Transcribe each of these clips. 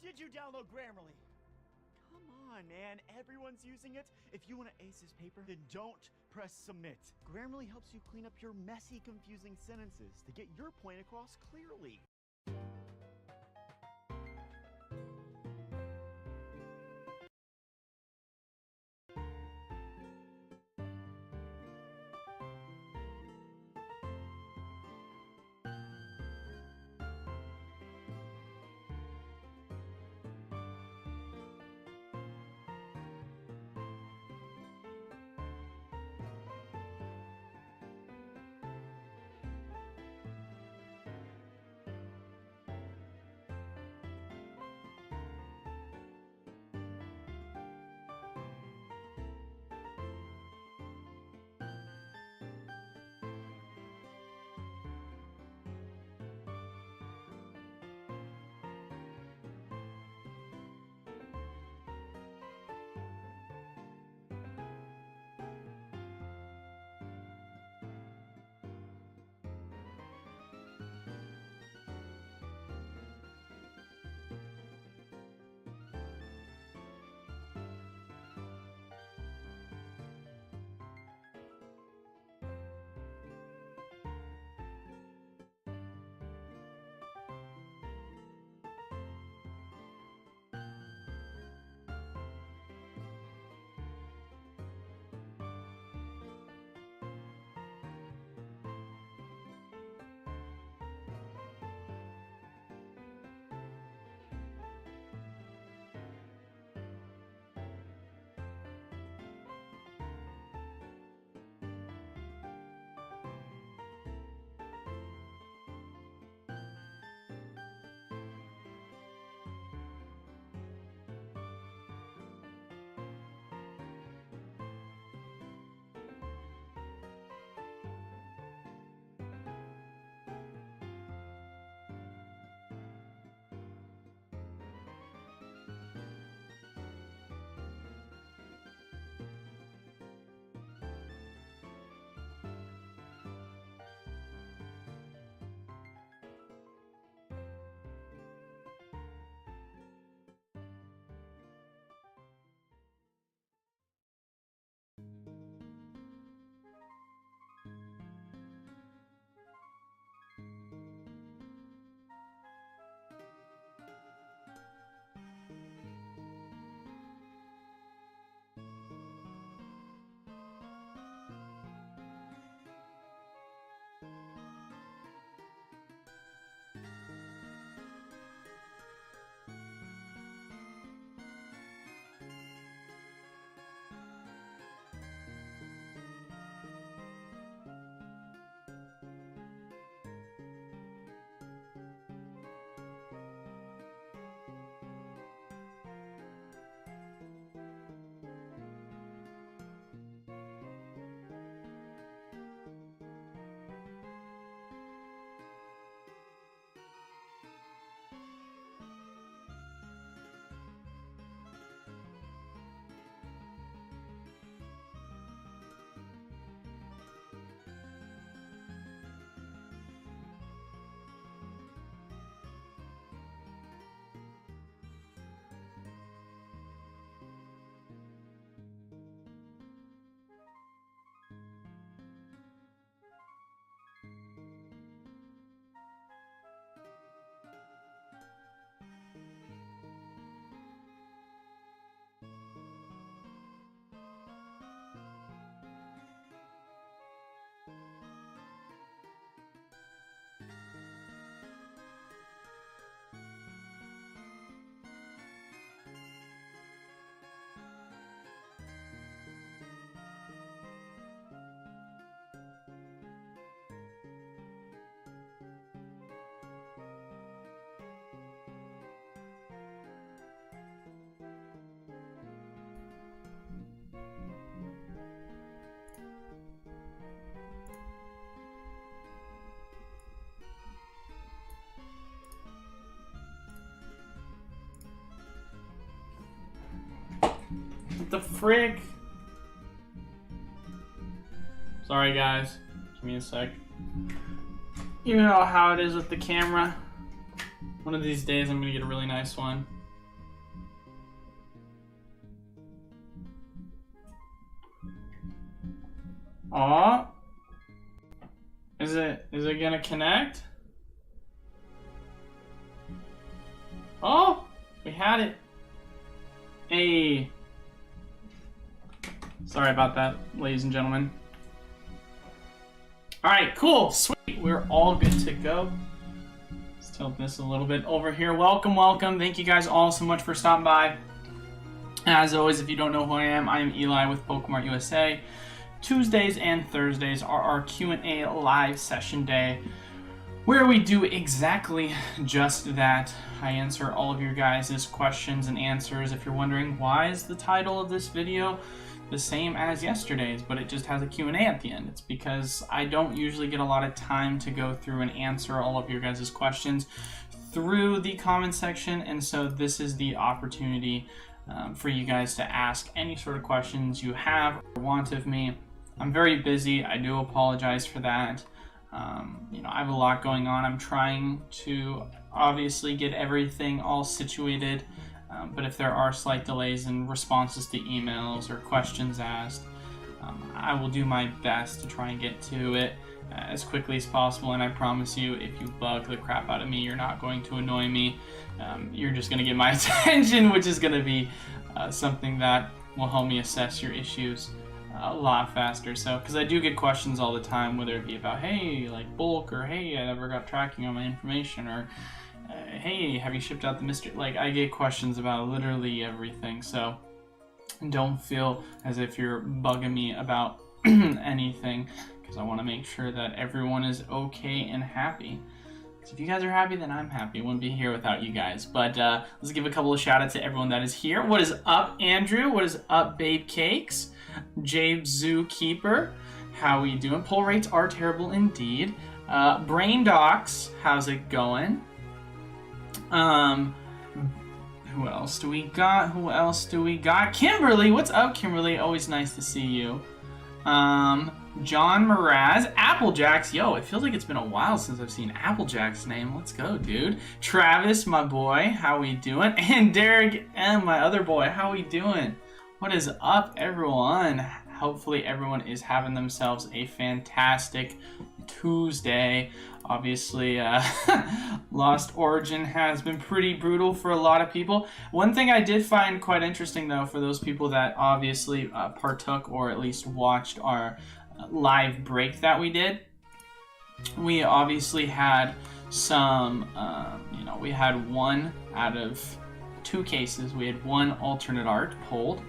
did you download Grammarly? Come on, man. Everyone's using it. If you want to ace this paper, then don't press submit. Grammarly helps you clean up your messy, confusing sentences to get your point across clearly. What the frick? Sorry guys, give me a sec. You know how it is with the camera. One of these days I'm gonna get a really nice one. Oh. Is it gonna connect? Oh, we had it. Hey. Sorry about that, ladies and gentlemen. Alright, cool, sweet. We're all good to go. Let's tilt this a little bit over here. Welcome, welcome. Thank you guys all so much for stopping by. As always, if you don't know who I am Eli with Pokémon USA. Tuesdays and Thursdays are our Q&A live session day, where we do exactly just that. I answer all of your guys' questions and answers. If you're wondering why is the title of this video the same as yesterday's, but it just has a Q&A at the end, it's because I don't usually get a lot of time to go through and answer all of your guys' questions through the comment section, and so this is the opportunity for you guys to ask any sort of questions you have or want of me. I'm very busy. I do apologize for that. You know, I have a lot going on. I'm trying to obviously get everything all situated, but if there are slight delays in responses to emails or questions asked, I will do my best to try and get to it as quickly as possible. And I promise you, if you bug the crap out of me, you're not going to annoy me. You're just going to get my attention, which is going to be something that will help me assess your issues a lot faster. So, because I do get questions all the time, whether it be about, hey, like bulk, or hey, I never got tracking on my information, or hey, have you shipped out the mystery? Like, I get questions about literally everything. So don't feel as if you're bugging me about anything, because I want to make sure that everyone is okay and happy. So if you guys are happy, then I'm happy. I wouldn't be here without you guys. But let's give a couple of shout outs to everyone that is here. What is up, Andrew? What is up, Babe Cakes? Jabe Zookeeper, how we doing? Pull rates are terrible indeed. Brain Docs, how's it going? Who else do we got? Who else do we got? Kimberly, what's up, Kimberly? Always nice to see you. John Mraz, Applejacks. Yo, it feels like it's been a while since I've seen Applejack's name. Let's go, dude. Travis, my boy, how we doing? And Derek M, my other boy, how we doing? What is up, everyone? Hopefully everyone is having themselves a fantastic Tuesday. Obviously, Lost Origin has been pretty brutal for a lot of people. One thing I did find quite interesting, though, for those people that obviously partook or at least watched our live break that we did, we obviously had some, we had 1 out of 2 cases. We had 1 alternate art pulled,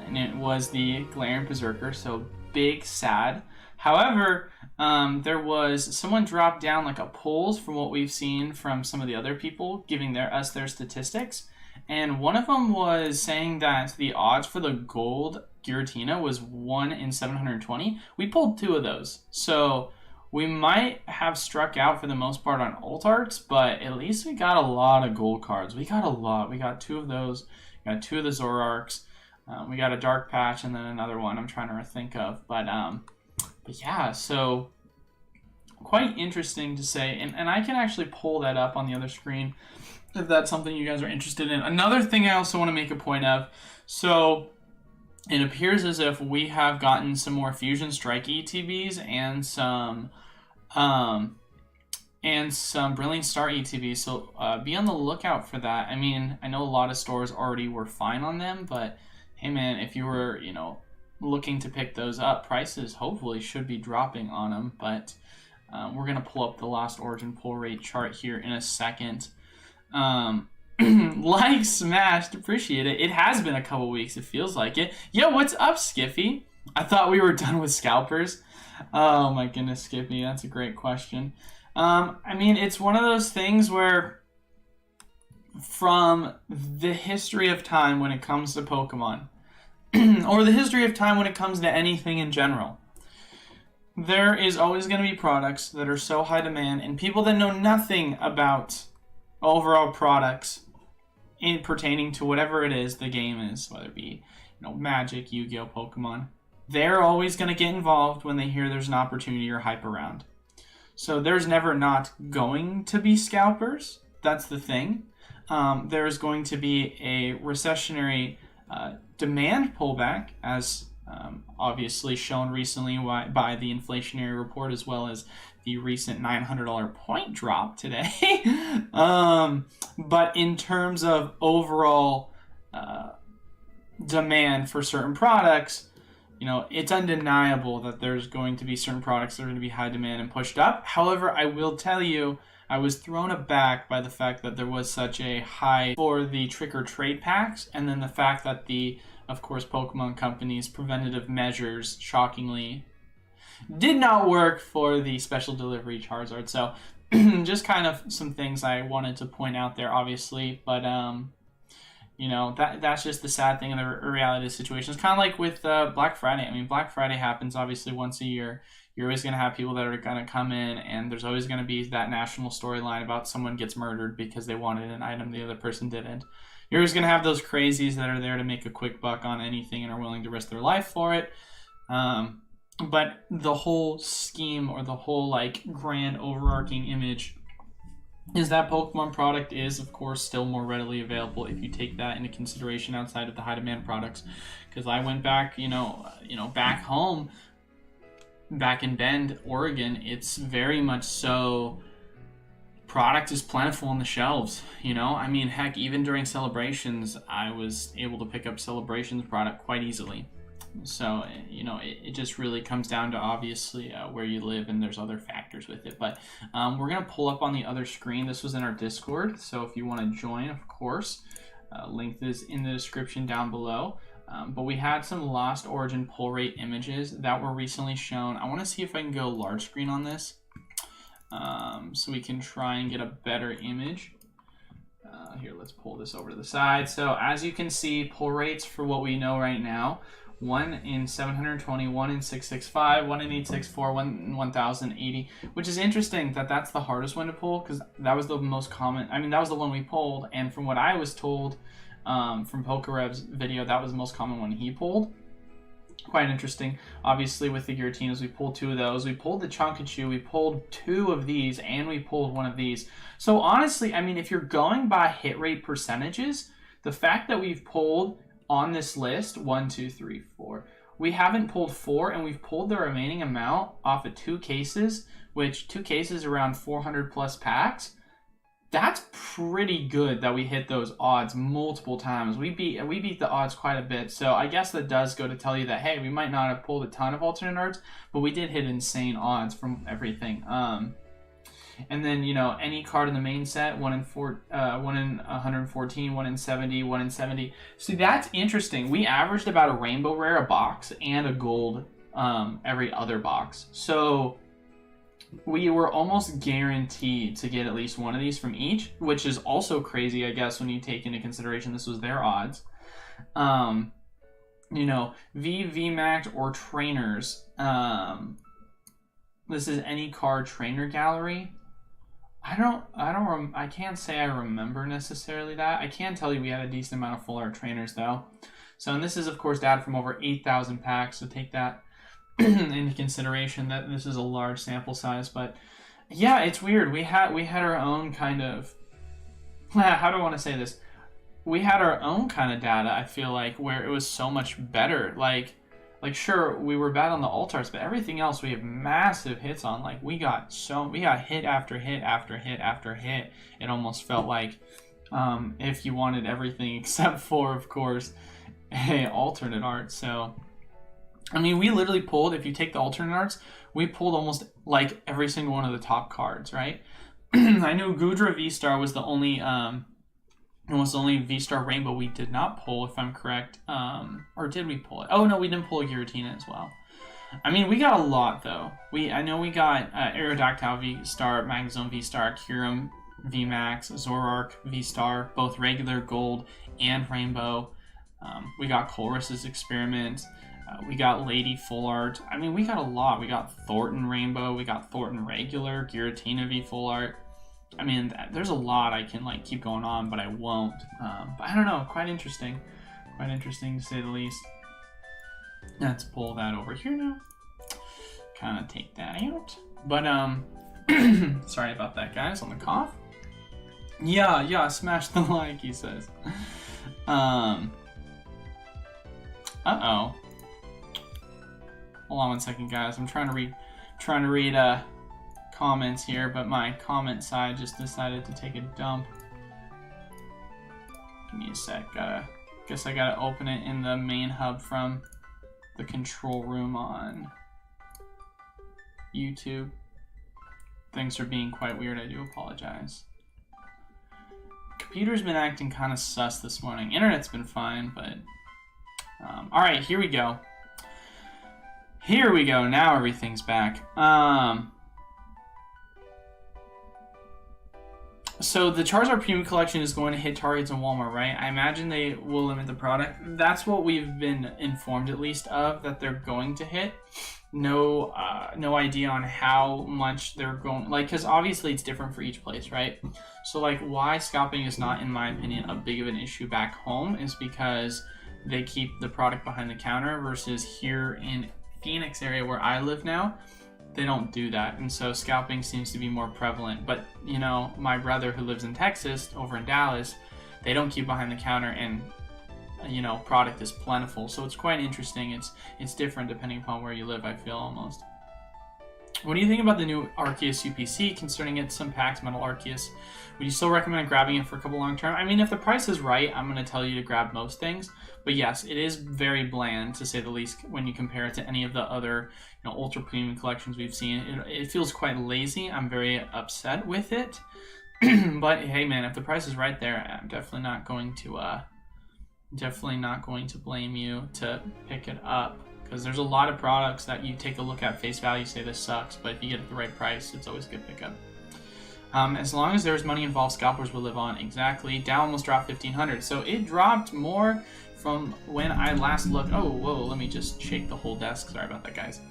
and it was the Galarian Berserker, so big sad. However, there was someone dropped down like a polls from what we've seen from some of the other people giving us their statistics, and one of them was saying that the odds for the gold Giratina was 1 in 720. We pulled 2 of those, so we might have struck out for the most part on alt arts, but at least we got a lot of gold cards. We got a lot. We got 2 of those. We got 2 of the Zoroarks. We got a Dark Patch and then another one I'm trying to think of. But yeah, so quite interesting to say. And I can actually pull that up on the other screen if that's something you guys are interested in. Another thing I also want to make a point of. So it appears as if we have gotten some more Fusion Strike ETBs and some Brilliant Star ETBs. So be on the lookout for that. I mean, I know a lot of stores already were fine on them, but hey man, if you were, looking to pick those up, prices hopefully should be dropping on them. But we're going to pull up the Lost Origin pull rate chart here in a second. Like smashed, appreciate it. It has been a couple weeks, it feels like it. Yo, what's up, Skiffy? I thought we were done with Scalpers. Oh my goodness, Skippy, that's a great question. I mean, it's one of those things where from the history of time when it comes to Pokemon, or the history of time when it comes to anything in general, there is always going to be products that are so high demand, and people that know nothing about overall products in pertaining to whatever it is the game is, whether it be Magic, Yu-Gi-Oh, Pokemon, they're always going to get involved when they hear there's an opportunity or hype around. So there's never not going to be scalpers. That's the thing. There's going to be a recessionary demand pullback as Obviously shown recently by the inflationary report, as well as the recent $900 point drop today. But in terms of overall demand for certain products, you know, it's undeniable that there's going to be certain products that are going to be high demand and pushed up. However, I will tell you, I was thrown aback by the fact that there was such a high for the trick or trade packs, and then the fact that of course, Pokemon Company's preventative measures, shockingly, did not work for the special delivery Charizard. So, just kind of some things I wanted to point out there, obviously. But, you know, that's just the sad thing in the reality of the situation. It's kind of like with Black Friday. I mean, Black Friday happens, obviously, once a year. You're always going to have people that are going to come in, and there's always going to be that national storyline about someone gets murdered because they wanted an item the other person didn't. You're always going to have those crazies that are there to make a quick buck on anything and are willing to risk their life for it. But the whole scheme, or the whole like grand overarching image, is that Pokemon product is, of course, still more readily available if you take that into consideration outside of the high demand products. Because I went back, back home, back in Bend, Oregon, it's very much so. Product is plentiful on the shelves, you know. I mean, heck, even during celebrations, I was able to pick up Celebrations product quite easily. So, you know, it just really comes down to, obviously, where you live, and there's other factors with it. But we're going to pull up on the other screen. This was in our Discord, so if you want to join, of course, link is in the description down below. But we had some Lost Origin pull rate images that were recently shown. I want to see if I can go large screen on this. So we can try and get a better image. Here, let's pull this over to the side. So as you can see, pull rates for what we know right now: 1 in 720, 1 in 665, 1 in 864, 1 in 1080, which is interesting that that's the hardest one to pull, because that was the most common. I mean, that was the one we pulled, and from what I was told from Pokerev's video, that was the most common one he pulled. Quite interesting. Obviously, with the Giratinas, we pulled 2 of those. We pulled the Chonkachu, we pulled 2 of these, and we pulled 1 of these. So honestly, I mean, if you're going by hit rate percentages, the fact that we've pulled on this list 1, 2, 3, 4, we haven't pulled 4, and we've pulled the remaining amount off of 2 cases, which 2 cases around 400 plus packs. That's pretty good that we hit those odds multiple times. We beat the odds quite a bit. So I guess that does go to tell you that, hey, we might not have pulled a ton of alternate arts, but we did hit insane odds from everything. And then, you know, any card in the main set, 1 in 114, 1 in 70, 1 in 70. See, that's interesting. We averaged about a rainbow rare a box and a gold every other box. So we were almost guaranteed to get at least 1 of these from each, which is also crazy, I guess, when you take into consideration this was their odds. You know, VMAX or trainers. This is any card trainer gallery. I can't say I remember necessarily that. I can tell you we had a decent amount of full art trainers though. So, and this is of course data from over 8,000 packs, so take that into consideration that this is a large sample size. But yeah, it's weird. We had our own kind of, how do I want to say this? We had our own kind of data, I feel like, where it was so much better. Like sure, we were bad on the altars, but everything else we have massive hits on. Like we got hit after hit after hit after hit. It almost felt like if you wanted everything except for, of course, a alternate art. So I mean, we literally pulled, if you take the alternate arts, we pulled almost like every single one of the top cards, right? I knew Gudra V-Star was the only V-Star Rainbow we did not pull, if I'm correct. Or did we pull it? Oh, no, we didn't pull a Giratina as well. I mean, we got a lot, though. I know we got Aerodactyl V-Star, Magzone V-Star, Kyurem V-Max, Zoroark V-Star, both regular, gold, and rainbow. We got Colress's Experiment. We got Lady Full Art. I mean, we got a lot. We got Thornton Rainbow. We got Thornton Regular. Giratina V Full Art. I mean, there's a lot I can like keep going on, but I won't. But I don't know. Quite interesting. Quite interesting to say the least. Let's pull that over here now. Kind of take that out. But sorry about that, guys. On the cough. Yeah. Smash the like, he says. Uh-oh. Hold on one second, guys. I'm trying to read comments here, but my comment side just decided to take a dump. Give me a sec. Guess I gotta open it in the main hub from the control room on YouTube. Things are being quite weird. I do apologize. Computer's been acting kind of sus this morning. Internet's been fine, but all right, here we go. Here we go. Now everything's back. So the Charizard Premium Collection is going to hit Targets and Walmart, right? I imagine they will limit the product. That's what we've been informed, at least, of, that they're going to hit. No idea on how much they're going, like, because obviously it's different for each place, right? So, like, why scalping is not, in my opinion, a big of an issue back home is because they keep the product behind the counter versus here in Phoenix area where I live now, they don't do that, and so scalping seems to be more prevalent. But you know, my brother who lives in Texas, over in Dallas, they don't keep behind the counter, and you know, product is plentiful. So it's quite interesting. It's different depending upon where you live, I feel, almost. What do you think about the new Arceus UPC concerning its some packs Metal Arceus? Would you still recommend grabbing it for a couple long term? I mean, if the price is right, I'm going to tell you to grab most things. But yes, it is very bland, to say the least, when you compare it to any of the other, you know, ultra premium collections we've seen. It feels quite lazy. I'm very upset with it. But hey, man, if the price is right there, I'm definitely not going to blame you to pick it up. Because there's a lot of products that you take a look at face value, say this sucks, but if you get it at the right price, it's always a good pickup. As long as there's money involved, Scalpers will live on. Exactly. Dow almost dropped 1,500. So it dropped more from when I last looked. Oh, whoa, let me just shake the whole desk. Sorry about that, guys.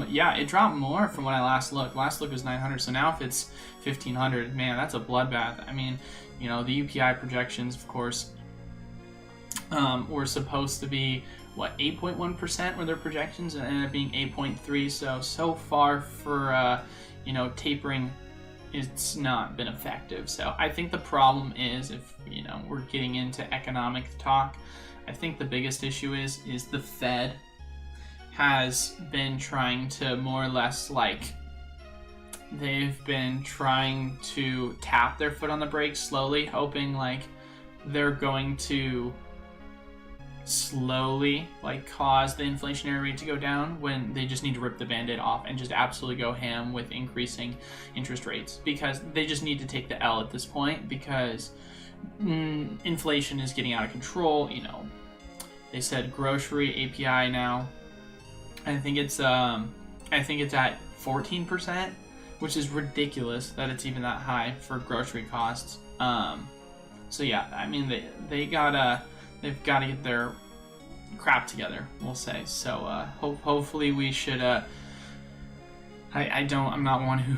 Yeah, it dropped more from when I last looked. Last look was 900. So now if it's 1,500, man, that's a bloodbath. I mean, you know, the UPI projections, of course, were supposed to be, what, 8.1% were their projections, and it ended up being 8.3. So far for, you know, tapering, it's not been effective. So I think the problem is, if you know we're getting into economic talk, I think the biggest issue is the Fed has been trying to more or less, like, they've been trying to tap their foot on the brakes slowly, hoping like they're going to slowly like cause the inflationary rate to go down, when they just need to rip the band-aid off and just absolutely go ham with increasing interest rates, because they just need to take the L at this point, because inflation is getting out of control. You know, they said grocery API now, I think it's at 14%, which is ridiculous that it's even that high for grocery costs. So yeah, I mean they've got to get their crap together, we'll say. So hopefully we should. I'm not one who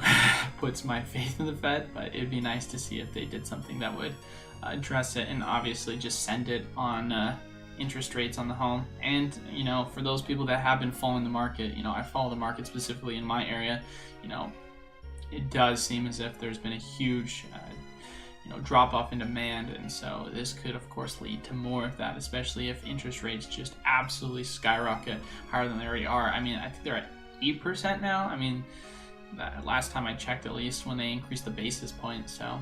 puts my faith in the Fed, but it'd be nice to see if they did something that would address it, and obviously just send it on interest rates on the home. And you know, for those people that have been following the market, you know, I follow the market specifically in my area. You know, it does seem as if there's been a huge drop off in demand, and so this could of course lead to more of that, especially if interest rates just absolutely skyrocket higher than they already are. I mean, I think they're at 8% now. I mean, that last time I checked, at least, when they increased the basis point. So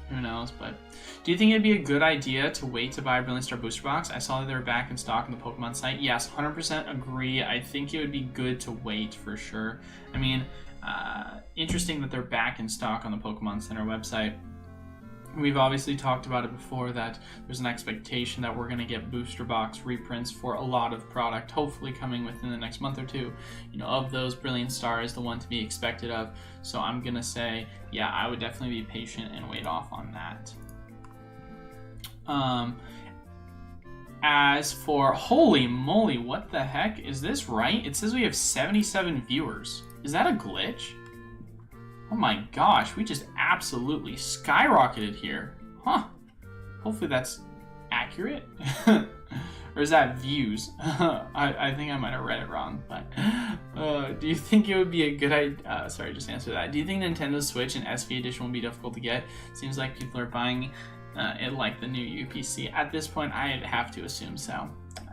who knows? But do you think it'd be a good idea to wait to buy a Brilliant Star booster box? I saw that they were back in stock on the Pokemon site. Yes, 100% agree. I think it would be good to wait for sure. I mean, interesting that they're back in stock on the Pokemon Center website. We've obviously talked about it before, that there's an expectation that we're going to get booster box reprints for a lot of product, hopefully coming within the next month or two. You know, of those, Brilliant Star is the one to be expected of. So I'm going to say, yeah, I would definitely be patient and wait off on that. As for, holy moly, what the heck? Is this right? It says we have 77 viewers. Is that a glitch? Oh my gosh, we just absolutely skyrocketed here. Huh. Hopefully that's accurate. Or is that views? I think I might have read it wrong, but do you think it would be a good idea? Sorry, just answer that. Do you think Nintendo Switch and SV Edition will be difficult to get? Seems like people are buying it like the new UPC. At this point, I'd have to assume so.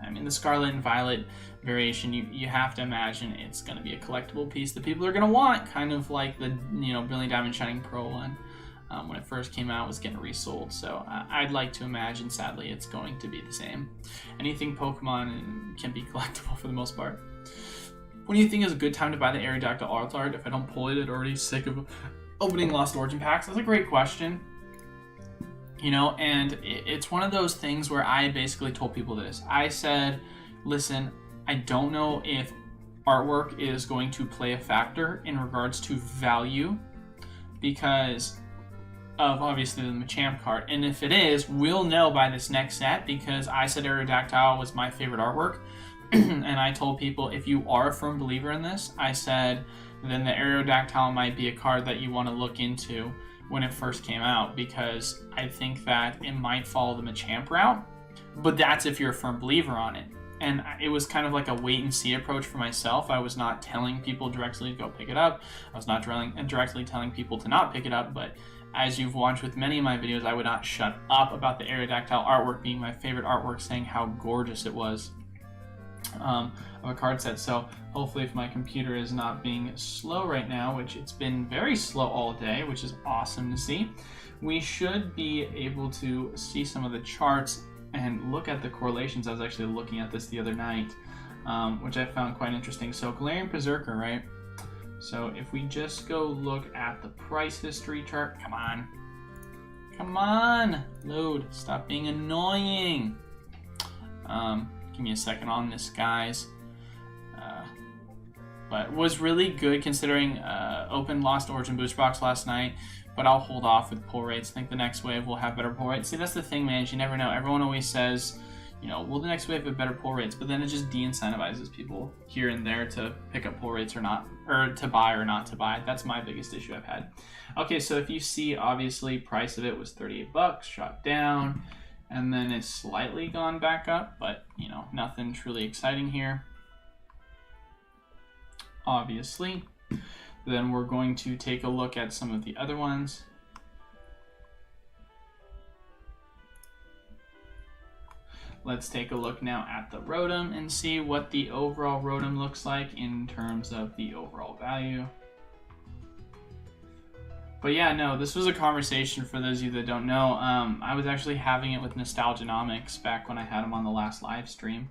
I mean, the Scarlet and Violet variation, you have to imagine it's going to be a collectible piece that people are going to want, kind of like the, you know, Brilliant Diamond Shining Pearl one. When it first came out, was getting resold. So I'd like to imagine, sadly, it's going to be the same. Anything Pokemon can be collectible for the most part. What do you think is a good time to buy the Aerodactyl art art? If I don't pull it, I'd already sick of opening Lost Origin packs. That's a great question. You know, and it's one of those things where I basically told people this. I said, listen, I don't know if artwork is going to play a factor in regards to value, because of obviously the Machamp card, and if it is, we'll know by this next set, because I said Aerodactyl was my favorite artwork. And I told people, if you are a firm believer in this, I said then the Aerodactyl might be a card that you want to look into when it first came out, because I think that it might follow the Machamp route, but that's if you're a firm believer on it. And it was kind of like a wait and see approach for myself. I was not telling people directly to go pick it up. I was not directly telling people to not pick it up, but as you've watched with many of my videos, I would not shut up about the Aerodactyl artwork being my favorite artwork, saying how gorgeous it was of a card set. So hopefully, if my computer is not being slow right now, which it's been very slow all day, which is awesome to see, we should be able to see some of the charts and look at the correlations. I was actually looking at this the other night, which I found quite interesting. So Galarian Berserker, right? So if we just go look at the price history chart, come on, load, stop being annoying. Give me a second on this, guys. But was really good considering opened Lost Origin booster box last night, but I'll hold off with pull rates. I think the next wave will have better pull rates. See, that's the thing, man, is you never know. Everyone always says, you know, will the next wave have better pull rates? But then it just de-incentivizes people here and there to pick up pull rates or not, or to buy or not to buy. That's my biggest issue I've had. Okay, so if you see, obviously, price of it was 38 bucks, shot down, and then it's slightly gone back up, but, you know, nothing truly exciting here. Obviously. Then we're going to take a look at some of the other ones. Let's take a look now at the Rotom and see what the overall Rotom looks like in terms of the overall value. But yeah, no, this was a conversation for those of you that don't know. I was actually having it with Nostalgianomics back when I had him on the last live stream.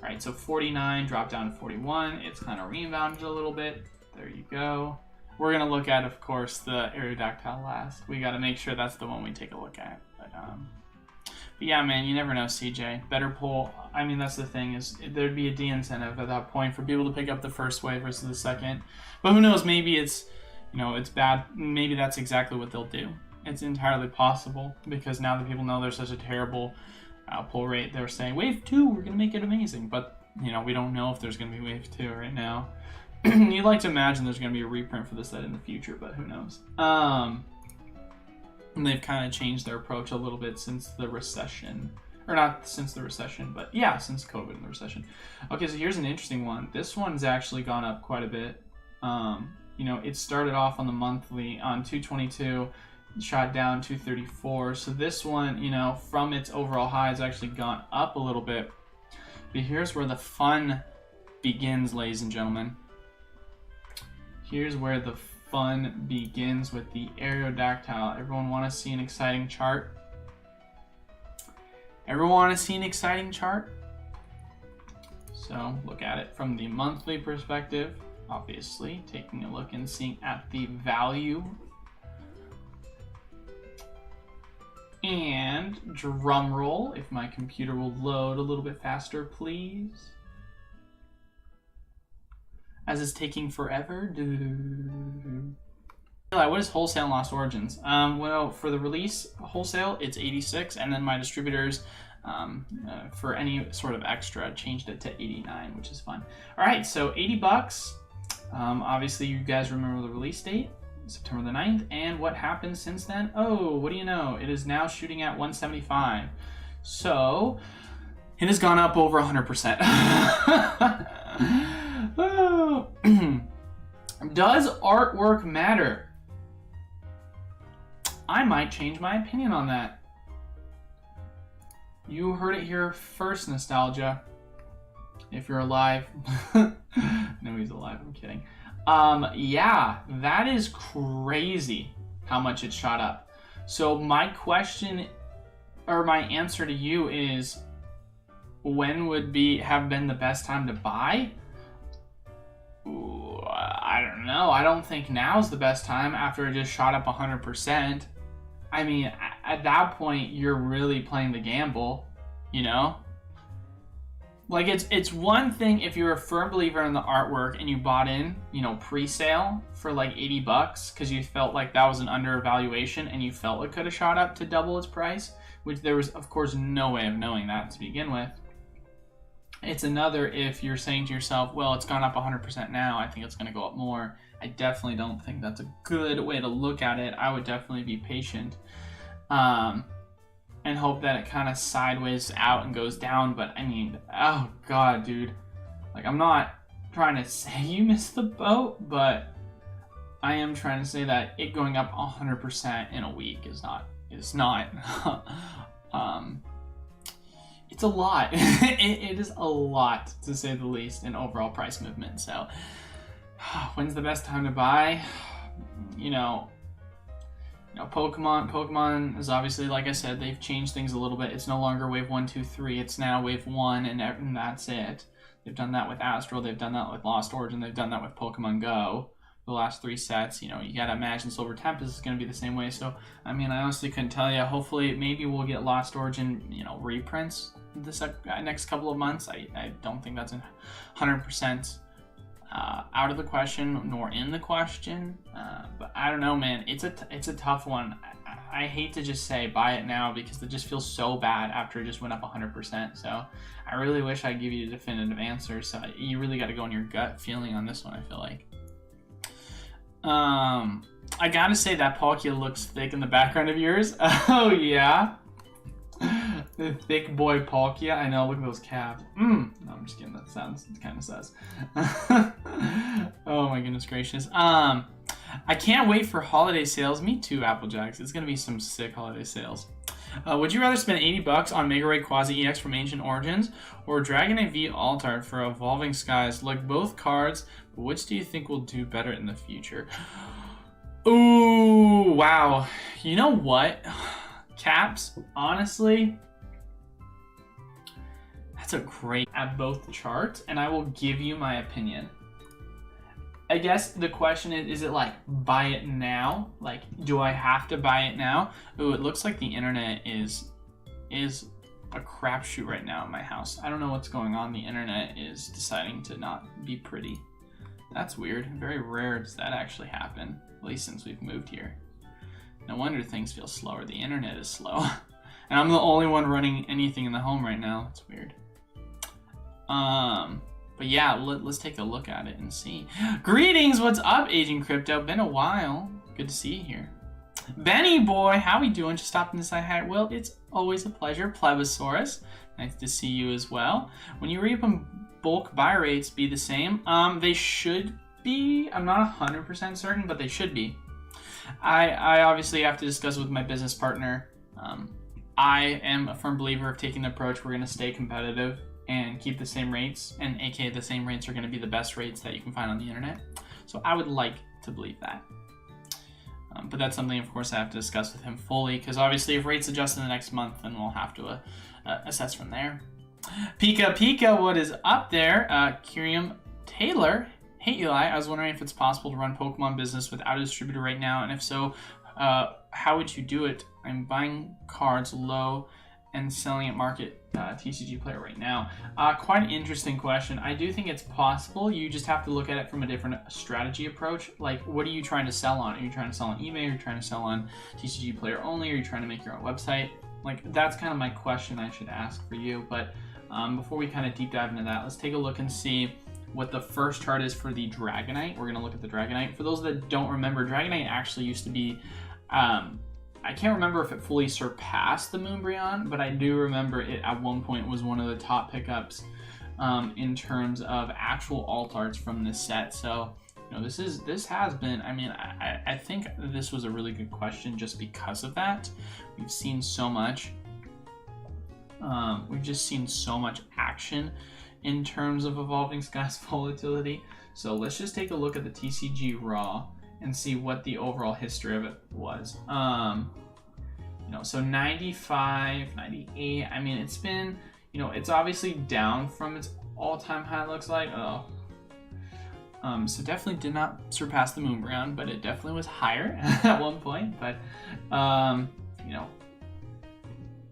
Alright, so 49 dropped down to 41. It's kind of rebounded a little bit. There you go. We're going to look at, of course, the Aerodactyl last. We got to make sure that's the one we take a look at. But yeah, man, you never know, CJ. Better pull. I mean, that's the thing, is there'd be a de-incentive at that point for people to pick up the first wave versus the second. But who knows, maybe it's, you know, it's bad. Maybe that's exactly what they'll do. It's entirely possible, because now that people know there's such a terrible pull rate, they're saying, Wave 2, we're going to make it amazing. But, you know, we don't know if there's going to be Wave 2 right now. You'd like to imagine there's going to be a reprint for this set in the future, but who knows. And they've kind of changed their approach a little bit since the recession. Or not since the recession, but yeah, since COVID and the recession. Okay, so here's an interesting one. This one's actually gone up quite a bit. You know, it started off on the monthly on 222, shot down 234. So this one, you know, from its overall high has actually gone up a little bit. But here's where the fun begins, ladies and gentlemen. Here's where the fun begins with the Aerodactyl. Everyone want to see an exciting chart? Everyone want to see an exciting chart? So look at it from the monthly perspective, obviously, taking a look and seeing at the value. And drum roll, if my computer will load a little bit faster, please. As it's taking forever. What is wholesale and Lost Origins? Well, for the release wholesale, it's 86, and then my distributors, for any sort of extra, changed it to 89, which is fun. All right, so 80 bucks. Obviously, you guys remember the release date, September the 9th, and what happened since then? Oh, what do you know? It is now shooting at 175. So it has gone up over 100%. Oh. Does artwork matter? I might change my opinion on that. You heard it here first, Nostalgia. If you're alive. No, he's alive. I'm kidding. Yeah, that is crazy how much it shot up. So my question, or my answer to you is, when would have been the best time to buy? Ooh, I don't know. I don't think now's the best time after it just shot up 100%. I mean, at that point, you're really playing the gamble, you know? Like, it's one thing if you're a firm believer in the artwork and you bought in, you know, pre-sale for like $80 because you felt like that was an undervaluation and you felt it could have shot up to double its price, which there was, of course, no way of knowing that to begin with. It's another if you're saying to yourself, well, it's gone up 100% now, I think it's going to go up more. I definitely don't think that's a good way to look at it. I would definitely be patient and hope that it kind of sideways out and goes down. But I mean, oh God, dude. Like, I'm not trying to say you missed the boat, but I am trying to say that it going up 100% in a week is not. It's a lot. It is a lot, to say the least, in overall price movement. So, when's the best time to buy? You know, Pokemon is obviously, like I said, they've changed things a little bit. It's no longer wave 1, 2, 3. It's now wave 1, and that's it. They've done that with Astral. They've done that with Lost Origin. They've done that with Pokemon Go. The last 3 sets, you know, you gotta imagine Silver Tempest is gonna be the same way. So, I mean, I honestly couldn't tell you. Hopefully, maybe we'll get Lost Origin, you know, reprints this next couple of months. I don't think that's 100% out of the question nor in the question. But I don't know, man. It's a tough one. I hate to just say buy it now because it just feels so bad after it just went up 100%. So I really wish I could give you a definitive answer. So you really got to go on your gut feeling on this one, I feel like. I gotta say that Palkia looks thick in the background of yours. Oh yeah, the thick boy Palkia. I know. Look at those calves. No, I'm just kidding. That sounds kind of sus. Oh my goodness gracious. I can't wait for holiday sales. Me too, Applejacks. It's gonna be some sick holiday sales. Would you rather spend $80 on Mega Ray Quasi EX from Ancient Origins or Dragonite V Altart for Evolving Skies? Like both cards, but which do you think will do better in the future? Ooh, wow. You know what? Caps, honestly, that's a great at both charts, and I will give you my opinion. I guess the question is it like buy it now? Like, do I have to buy it now? Ooh, it looks like the internet is a crapshoot right now in my house. I don't know what's going on. The internet is deciding to not be pretty. That's weird. Very rare does that actually happen, at least since we've moved here. No wonder things feel slower. The internet is slow. And I'm the only one running anything in the home right now. That's weird. But yeah, let's take a look at it and see. Greetings, what's up, Aging Crypto? Been a while. Good to see you here. Benny boy, how we doing? Just stopping to say hi. Well, it's always a pleasure. Plebisaurus, nice to see you as well. When you reopen, bulk buy rates be the same? They should be. I'm not 100% certain, but they should be. I obviously have to discuss with my business partner. I am a firm believer of taking the approach we're going to stay competitive and keep the same rates, and aka the same rates are going to be the best rates that you can find on the internet. So I would like to believe that. But that's something, of course, I have to discuss with him fully, because obviously if rates adjust in the next month, then we'll have to assess from there. Pika, what is up there? Kyrium Taylor. Hey Eli, I was wondering if it's possible to run Pokemon business without a distributor right now, and if so, how would you do it? I'm buying cards low and selling at market TCG Player right now. Quite an interesting question. I do think it's possible. You just have to look at it from a different strategy approach. Like, what are you trying to sell on? Are you trying to sell on eBay? Are you trying to sell on TCG Player only? Are you trying to make your own website? Like, that's kind of my question I should ask for you. But before we kind of deep dive into that, let's take a look and see what the first chart is for the Dragonite. We're going to look at the Dragonite. For those that don't remember, Dragonite actually used to be... I can't remember if it fully surpassed the Moonbryon, but I do remember it at one point was one of the top pickups in terms of actual alt arts from this set. So, you know, this has been, I mean, I think this was a really good question just because of that. We've seen so much. We've just seen so much action in terms of Evolving Skies volatility. So let's just take a look at the TCG Raw and see what the overall history of it was. So 95, 98, I mean, it's been, it's obviously down from its all-time high, looks like. So definitely did not surpass the Moonbrand, but it definitely was higher at one point. But,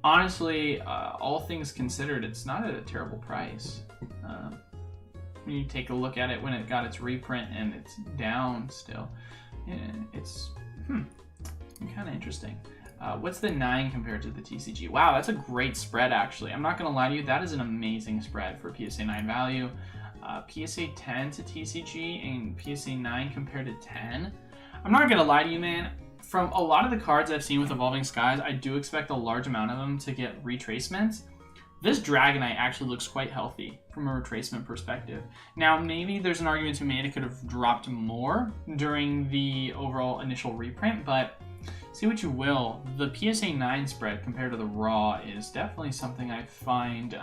honestly, all things considered, it's not at a terrible price. When you take a look at it when it got its reprint and it's down still, it's kind of interesting. What's the 9 compared to the TCG? Wow, that's a great spread, actually. I'm not going to lie to you, that is an amazing spread for PSA 9 value. PSA 10 to TCG and PSA 9 compared to 10. I'm not going to lie to you, man. From a lot of the cards I've seen with Evolving Skies, I do expect a large amount of them to get retracements. This Dragonite actually looks quite healthy from a retracement perspective. Now, maybe there's an argument to be made it could have dropped more during the overall initial reprint, but see what you will. The PSA 9 spread compared to the Raw is definitely something I find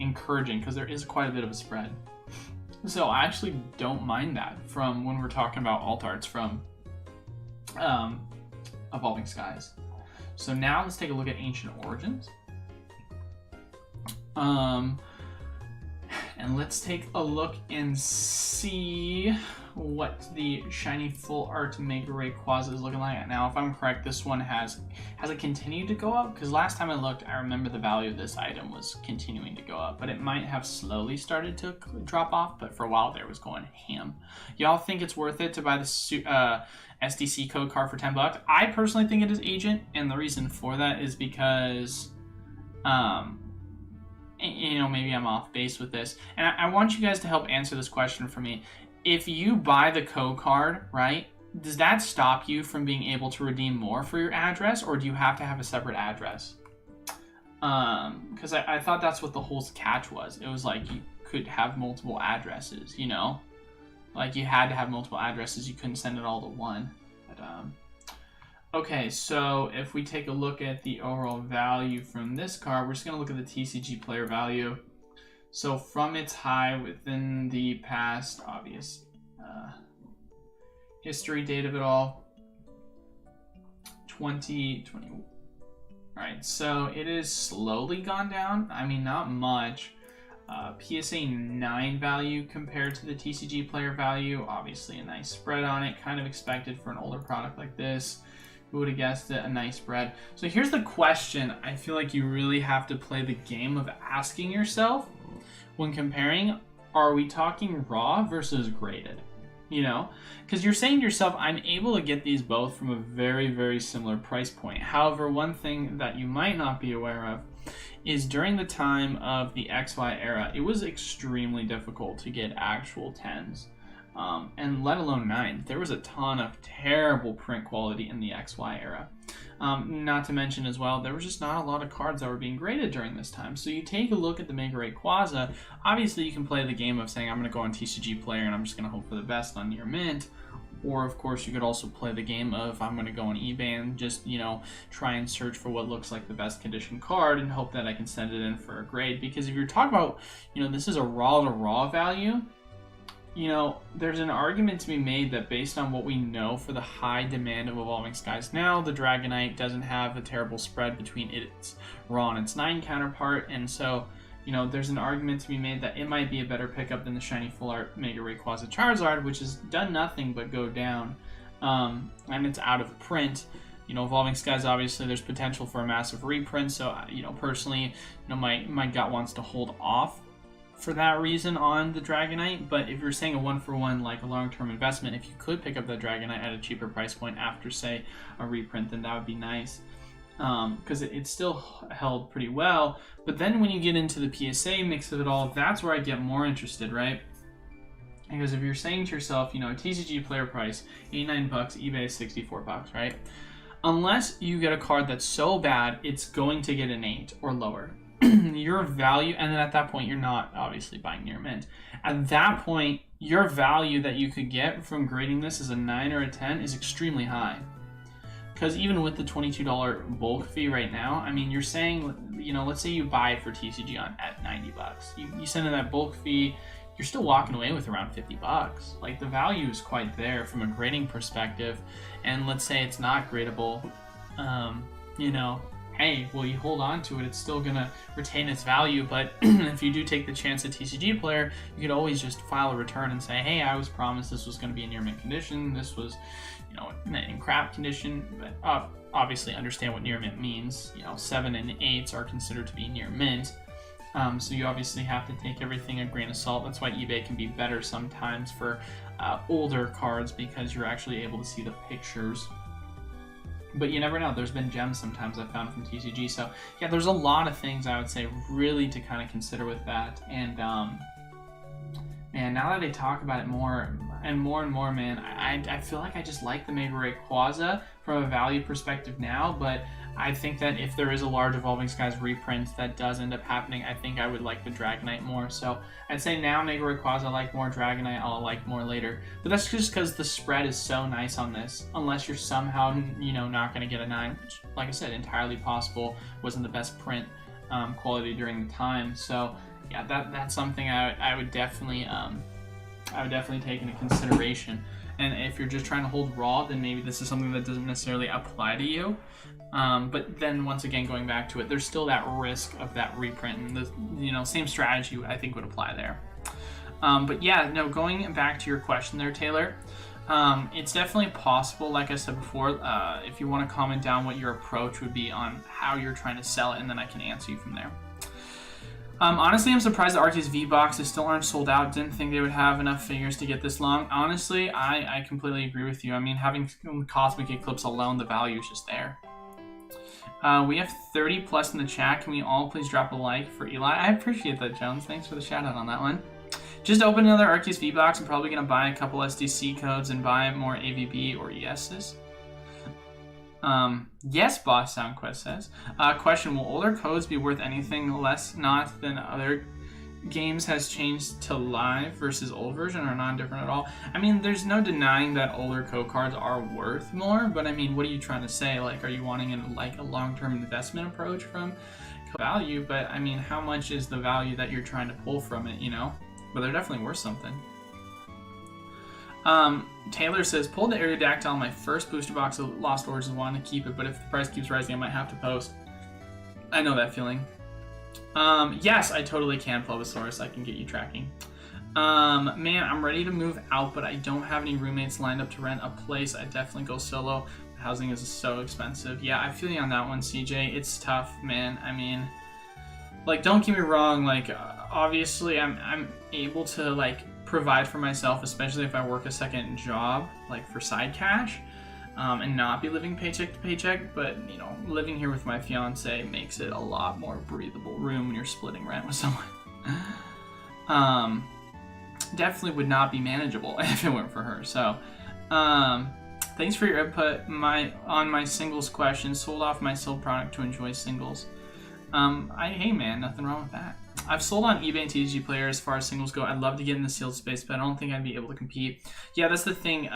encouraging, because there is quite a bit of a spread. So I actually don't mind that from when we're talking about alt arts from Evolving Skies. So now let's take a look at Ancient Origins. And let's take a look and see what the shiny full art Mega Rayquaza is looking like. Now, if I'm correct, this one has it continued to go up? Because last time I looked, I remember the value of this item was continuing to go up, but it might have slowly started to drop off, but for a while there was going ham. Y'all think it's worth it to buy the SDC code card for $10? I personally think it is Agent, and the reason for that is because maybe I'm off base with this, and I want you guys to help answer this question for me. If you buy the code card, right, does that stop you from being able to redeem more for your address, or do you have to have a separate address? Because I thought that's what the whole catch was. It was like you could have multiple addresses, like you had to have multiple addresses. You couldn't send it all to one. But okay, so if we take a look at the overall value from this card, we're just gonna look at the TCG player value. So from its high within the past obvious history date of it all, 2020. All right, so it is slowly gone down. I mean, not much. PSA 9 value compared to the TCG player value, obviously a nice spread on it, kind of expected for an older product like this. Who would have guessed it? A nice spread. So here's the question I feel like you really have to play the game of asking yourself when comparing, are we talking raw versus graded? Because you're saying to yourself, I'm able to get these both from a very, very similar price point. However, one thing that you might not be aware of is during the time of the XY era, it was extremely difficult to get actual 10s. And let alone 9. There was a ton of terrible print quality in the XY era. Not to mention as well, there was just not a lot of cards that were being graded during this time. So you take a look at the Mega Rayquaza, obviously you can play the game of saying, I'm going to go on TCG player and I'm just going to hope for the best on near mint. Or of course you could also play the game of, I'm going to go on eBay and just, try and search for what looks like the best condition card and hope that I can send it in for a grade. Because if you're talking about, this is a raw to raw value, there's an argument to be made that based on what we know for the high demand of Evolving Skies now, the Dragonite doesn't have a terrible spread between its Raw and its 9 counterpart, and so, there's an argument to be made that it might be a better pickup than the shiny full art Mega Rayquaza Charizard, which has done nothing but go down, and it's out of print. Evolving Skies, obviously, there's potential for a massive reprint, so, personally, my gut wants to hold off for that reason on the Dragonite. But if you're saying a one-for-one, like a long-term investment, if you could pick up that Dragonite at a cheaper price point after, say, a reprint, then that would be nice, because it's still held pretty well. But then when you get into the PSA mix of it all, that's where I get more interested, right? Because if you're saying to yourself, TCG player price, $89, eBay is $64, right? Unless you get a card that's so bad, it's going to get an 8 or lower. Your value, and then at that point, you're not obviously buying near mint. At that point, your value that you could get from grading this as a 9 or a 10 is extremely high. because even with the $22 bulk fee right now, I mean, you're saying, you know, let's say you buy it for TCG at 90 bucks. You send in that bulk fee, you're still walking away with around 50 bucks. Like, the value is quite there from a grading perspective. And let's say it's not gradable, you know, hey, well, you hold on to it, it's still gonna retain its value. But if you do take the chance at TCG player, you could always just file a return and say, hey, I was promised this was gonna be in near mint condition, this was, you know, in crap condition. But obviously understand what near mint means. You know, 7 and 8s are considered to be near mint. So you obviously have to take everything a grain of salt. That's why eBay can be better sometimes for older cards, because you're actually able to see the pictures. But you never know. There's been gems sometimes I've found from TCG. So yeah, there's a lot of things I would say really to kind of consider with that. And man, now that I talk about it more and more, man, I feel like I just like the Mega Rayquaza from a value perspective now. But I think that if there is a large Evolving Skies reprint that does end up happening, I think I would like the Dragonite more. So I'd say now Mega Rayquaza I like more, Dragonite I'll like more later. But that's just because the spread is so nice on this. Unless you're somehow, you know, not going to get a 9, which, like I said, entirely possible. Wasn't the best print quality during the time. So yeah, that's something I would definitely take into consideration. And if you're just trying to hold raw, then maybe this is something that doesn't necessarily apply to you. But then once again, going back to it, there's still that risk of that reprint, and the, you know, same strategy I think would apply there. But yeah, no, going back to your question there, Taylor, it's definitely possible, like I said before, if you want to comment down what your approach would be on how you're trying to sell it, and then I can answer you from there. Honestly, I'm surprised the Arceus V-Boxes still aren't sold out. Didn't think they would have enough figures to get this long. Honestly, I completely agree with you. I mean, having Cosmic Eclipse alone, the value is just there. We have 30 plus in the chat. Can we all please drop a like for Eli? I appreciate that, Jones. Thanks for the shout out on that one. Just open another Arceus V-Box. I'm probably going to buy a couple SDC codes and buy more AVB or ESs. Yes, Boss SoundQuest says. Question, will older codes be worth anything less not than other games has changed to live versus old version, or non-different at all? I mean, there's no denying that older code cards are worth more, but I mean, what are you trying to say? Like, are you wanting a long-term investment approach from value? But I mean, how much is the value that you're trying to pull from it, you know? But they're definitely worth something. Taylor says, pulled the Aerodactyl on my first booster box of Lost Origins, wanted to keep it, but if the price keeps rising, I might have to post. I know that feeling. Yes, I totally can, Plobosaurus. I can get you tracking. Man, I'm ready to move out, but I don't have any roommates lined up to rent a place. I definitely go solo. Housing is so expensive. Yeah, I feel you on that one, CJ. It's tough, man. I mean, like, don't get me wrong. Like, obviously, I'm able to, like, provide for myself, especially if I work a second job, like for side cash, and not be living paycheck to paycheck. But you know, living here with my fiance makes it a lot more breathable room when you're splitting rent with someone. Definitely would not be manageable if it weren't for her. So thanks for your input on my singles question. Sold off my sold product to enjoy singles. Hey man, nothing wrong with that. I've sold on eBay and TCG Player as far as singles go. I'd love to get in the sealed space, but I don't think I'd be able to compete. Yeah, that's the thing.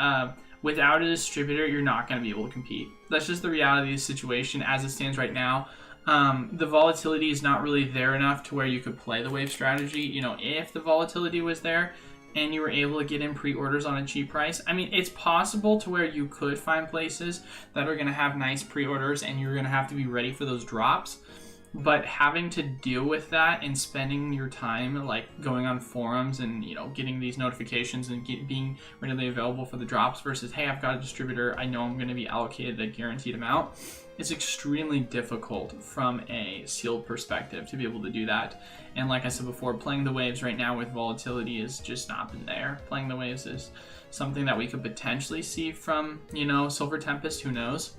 Without a distributor, you're not going to be able to compete. That's just the reality of the situation as it stands right now. The volatility is not really there enough to where you could play the wave strategy. You know, if the volatility was there and you were able to get in pre-orders on a cheap price, I mean, it's possible to where you could find places that are going to have nice pre-orders and you're going to have to be ready for those drops. But having to deal with that and spending your time like going on forums and, you know, getting these notifications and being readily available for the drops versus, hey, I've got a distributor, I know I'm going to be allocated a guaranteed amount, it's extremely difficult from a sealed perspective to be able to do that. And like I said before, playing the waves right now with volatility is just not been there. Playing the waves is something that we could potentially see from, you know, Silver Tempest, who knows?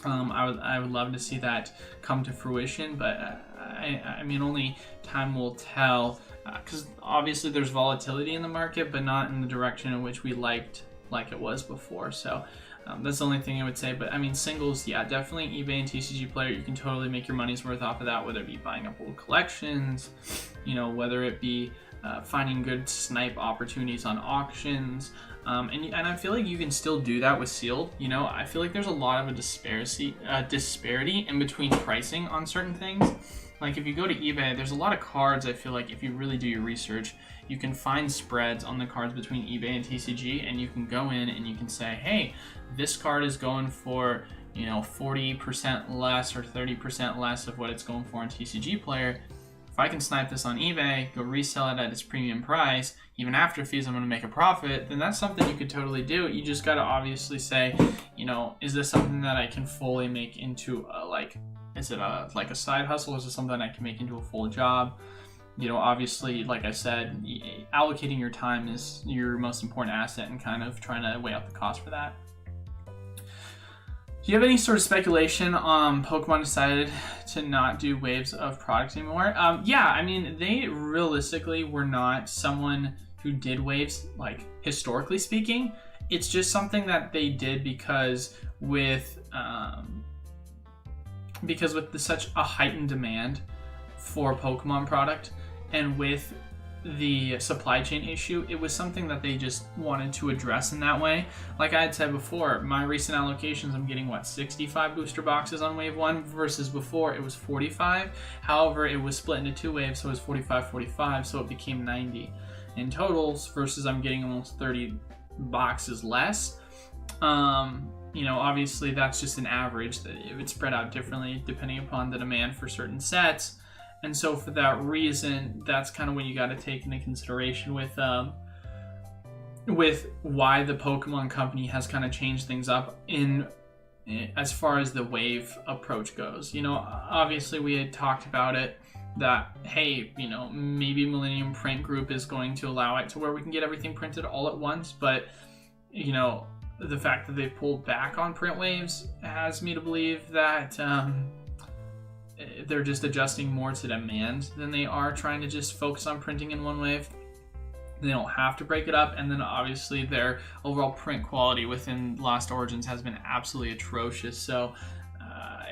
I would love to see that come to fruition, but I mean, only time will tell, because obviously there's volatility in the market, but not in the direction in which we liked like it was before. So that's the only thing I would say. But I mean, singles, yeah, definitely eBay and TCG Player, you can totally make your money's worth off of that, whether it be buying up old collections, you know, whether it be finding good snipe opportunities on auctions. And I feel like you can still do that with sealed. You know, I feel like there's a lot of a disparity in between pricing on certain things. Like if you go to eBay, there's a lot of cards. I feel like if you really do your research, you can find spreads on the cards between eBay and TCG, and you can go in and you can say, hey, this card is going for, you know, 40% less or 30% less of what it's going for in TCG Player. If I can snipe this on eBay, go resell it at its premium price, even after fees I'm going to make a profit, then that's something you could totally do. You just got to obviously say, you know, is this something that I can fully make into a, like, is it a, like a side hustle, or is it something I can make into a full job? You know, obviously, like I said, allocating your time is your most important asset, and kind of trying to weigh up the cost for that. Do you have any sort of speculation on Pokemon decided to not do waves of products anymore? Yeah, I mean, they realistically were not someone who did waves, like, historically speaking. It's just something that they did because with such a heightened demand for Pokemon product, and with the supply chain issue, it was something that they just wanted to address in that way. Like I had said before, my recent allocations, I'm getting, what, 65 booster boxes on wave 1 versus before it was 45. However, it was split into 2 waves, so it was 45-45, so it became 90 in totals, versus I'm getting almost 30 boxes less. You know, obviously that's just an average. That it would spread out differently depending upon the demand for certain sets. And so for that reason, that's kind of what you got to take into consideration with why the Pokemon company has kind of changed things up in as far as the wave approach goes. You know, obviously we had talked about it, that, hey, you know, maybe Millennium Print Group is going to allow it to where we can get everything printed all at once, but, you know, the fact that they pulled back on print waves has me to believe that they're just adjusting more to demand than they are trying to just focus on printing in one wave. They don't have to break it up, and then obviously their overall print quality within Lost Origins has been absolutely atrocious, so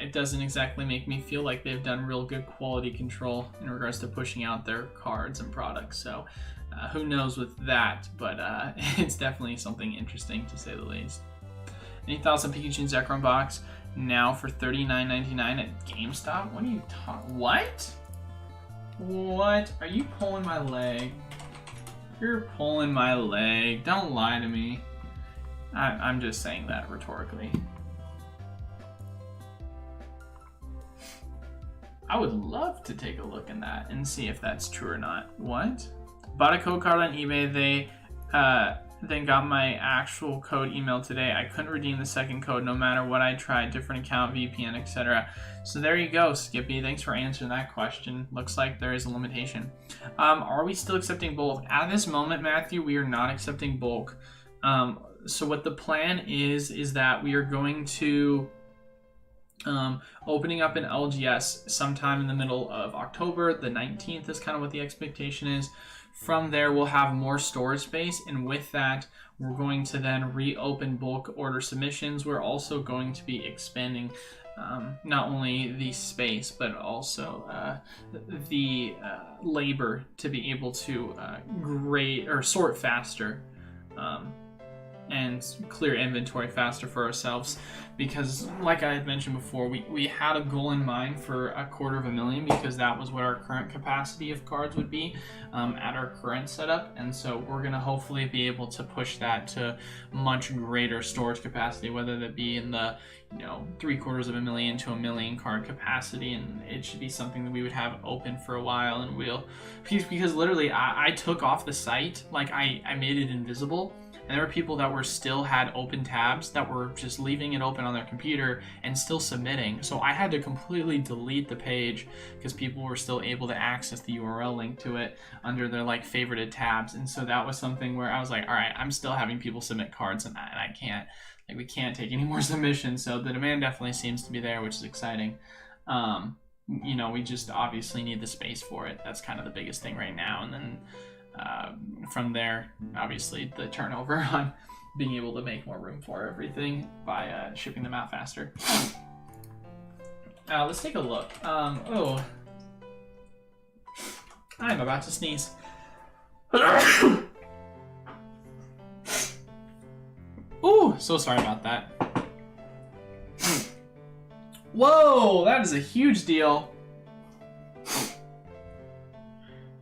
it doesn't exactly make me feel like they've done real good quality control in regards to pushing out their cards and products. So who knows with that, but it's definitely something interesting to say the least. Any thoughts on Pikachu and Zekrom box now for $39.99 at GameStop? What are you talking? What? What? Are you pulling my leg? You're pulling my leg. Don't lie to me. I'm just saying that rhetorically. I would love to take a look in that and see if that's true or not. What? Bought a code card on eBay. They then got my actual code emailed today. I couldn't redeem the second code no matter what I tried, different account, VPN, etc. So there you go, Skippy. Thanks for answering that question. Looks like there is a limitation. Are we still accepting bulk? At this moment, Matthew, we are not accepting bulk. So what the plan is that we are going to opening up an LGS sometime in the middle of October. The 19th is kind of what the expectation is. From there, we'll have more storage space, and with that, we're going to then reopen bulk order submissions. We're also going to be expanding not only the space, but also the labor to be able to grade or sort faster and clear inventory faster for ourselves. Because, like I had mentioned before, we had a goal in mind for 250,000, because that was what our current capacity of cards would be at our current setup. And so we're going to hopefully be able to push that to much greater storage capacity, whether that be in the 750,000 to 1 million card capacity. And it should be something that we would have open for a while. And because literally I took off the site, like I made it invisible. And there were people that still had open tabs that were just leaving it open on their computer and still submitting. So I had to completely delete the page because people were still able to access the URL link to it under their favorited tabs. And so that was something where I was like, all right, I'm still having people submit cards, and I can't, we can't take any more submissions. So the demand definitely seems to be there, which is exciting. We just obviously need the space for it. That's kind of the biggest thing right now. And then from there, obviously the turnover on being able to make more room for everything by shipping them out faster. Let's take a look. I'm about to sneeze. Whew, so sorry about that. Whoa, that is a huge deal.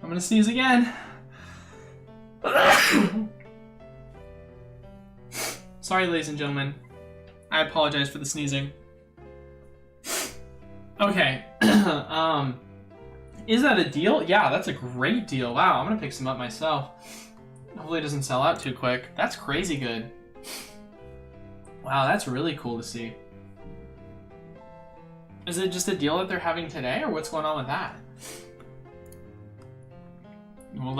I'm gonna sneeze again. Sorry, ladies and gentlemen. I apologize for the sneezing. Okay. Is that a deal? Yeah, that's a great deal. Wow, I'm gonna pick some up myself. Hopefully it doesn't sell out too quick. That's crazy good. Wow, that's really cool to see. Is it just a deal that they're having today, or what's going on with that? We'll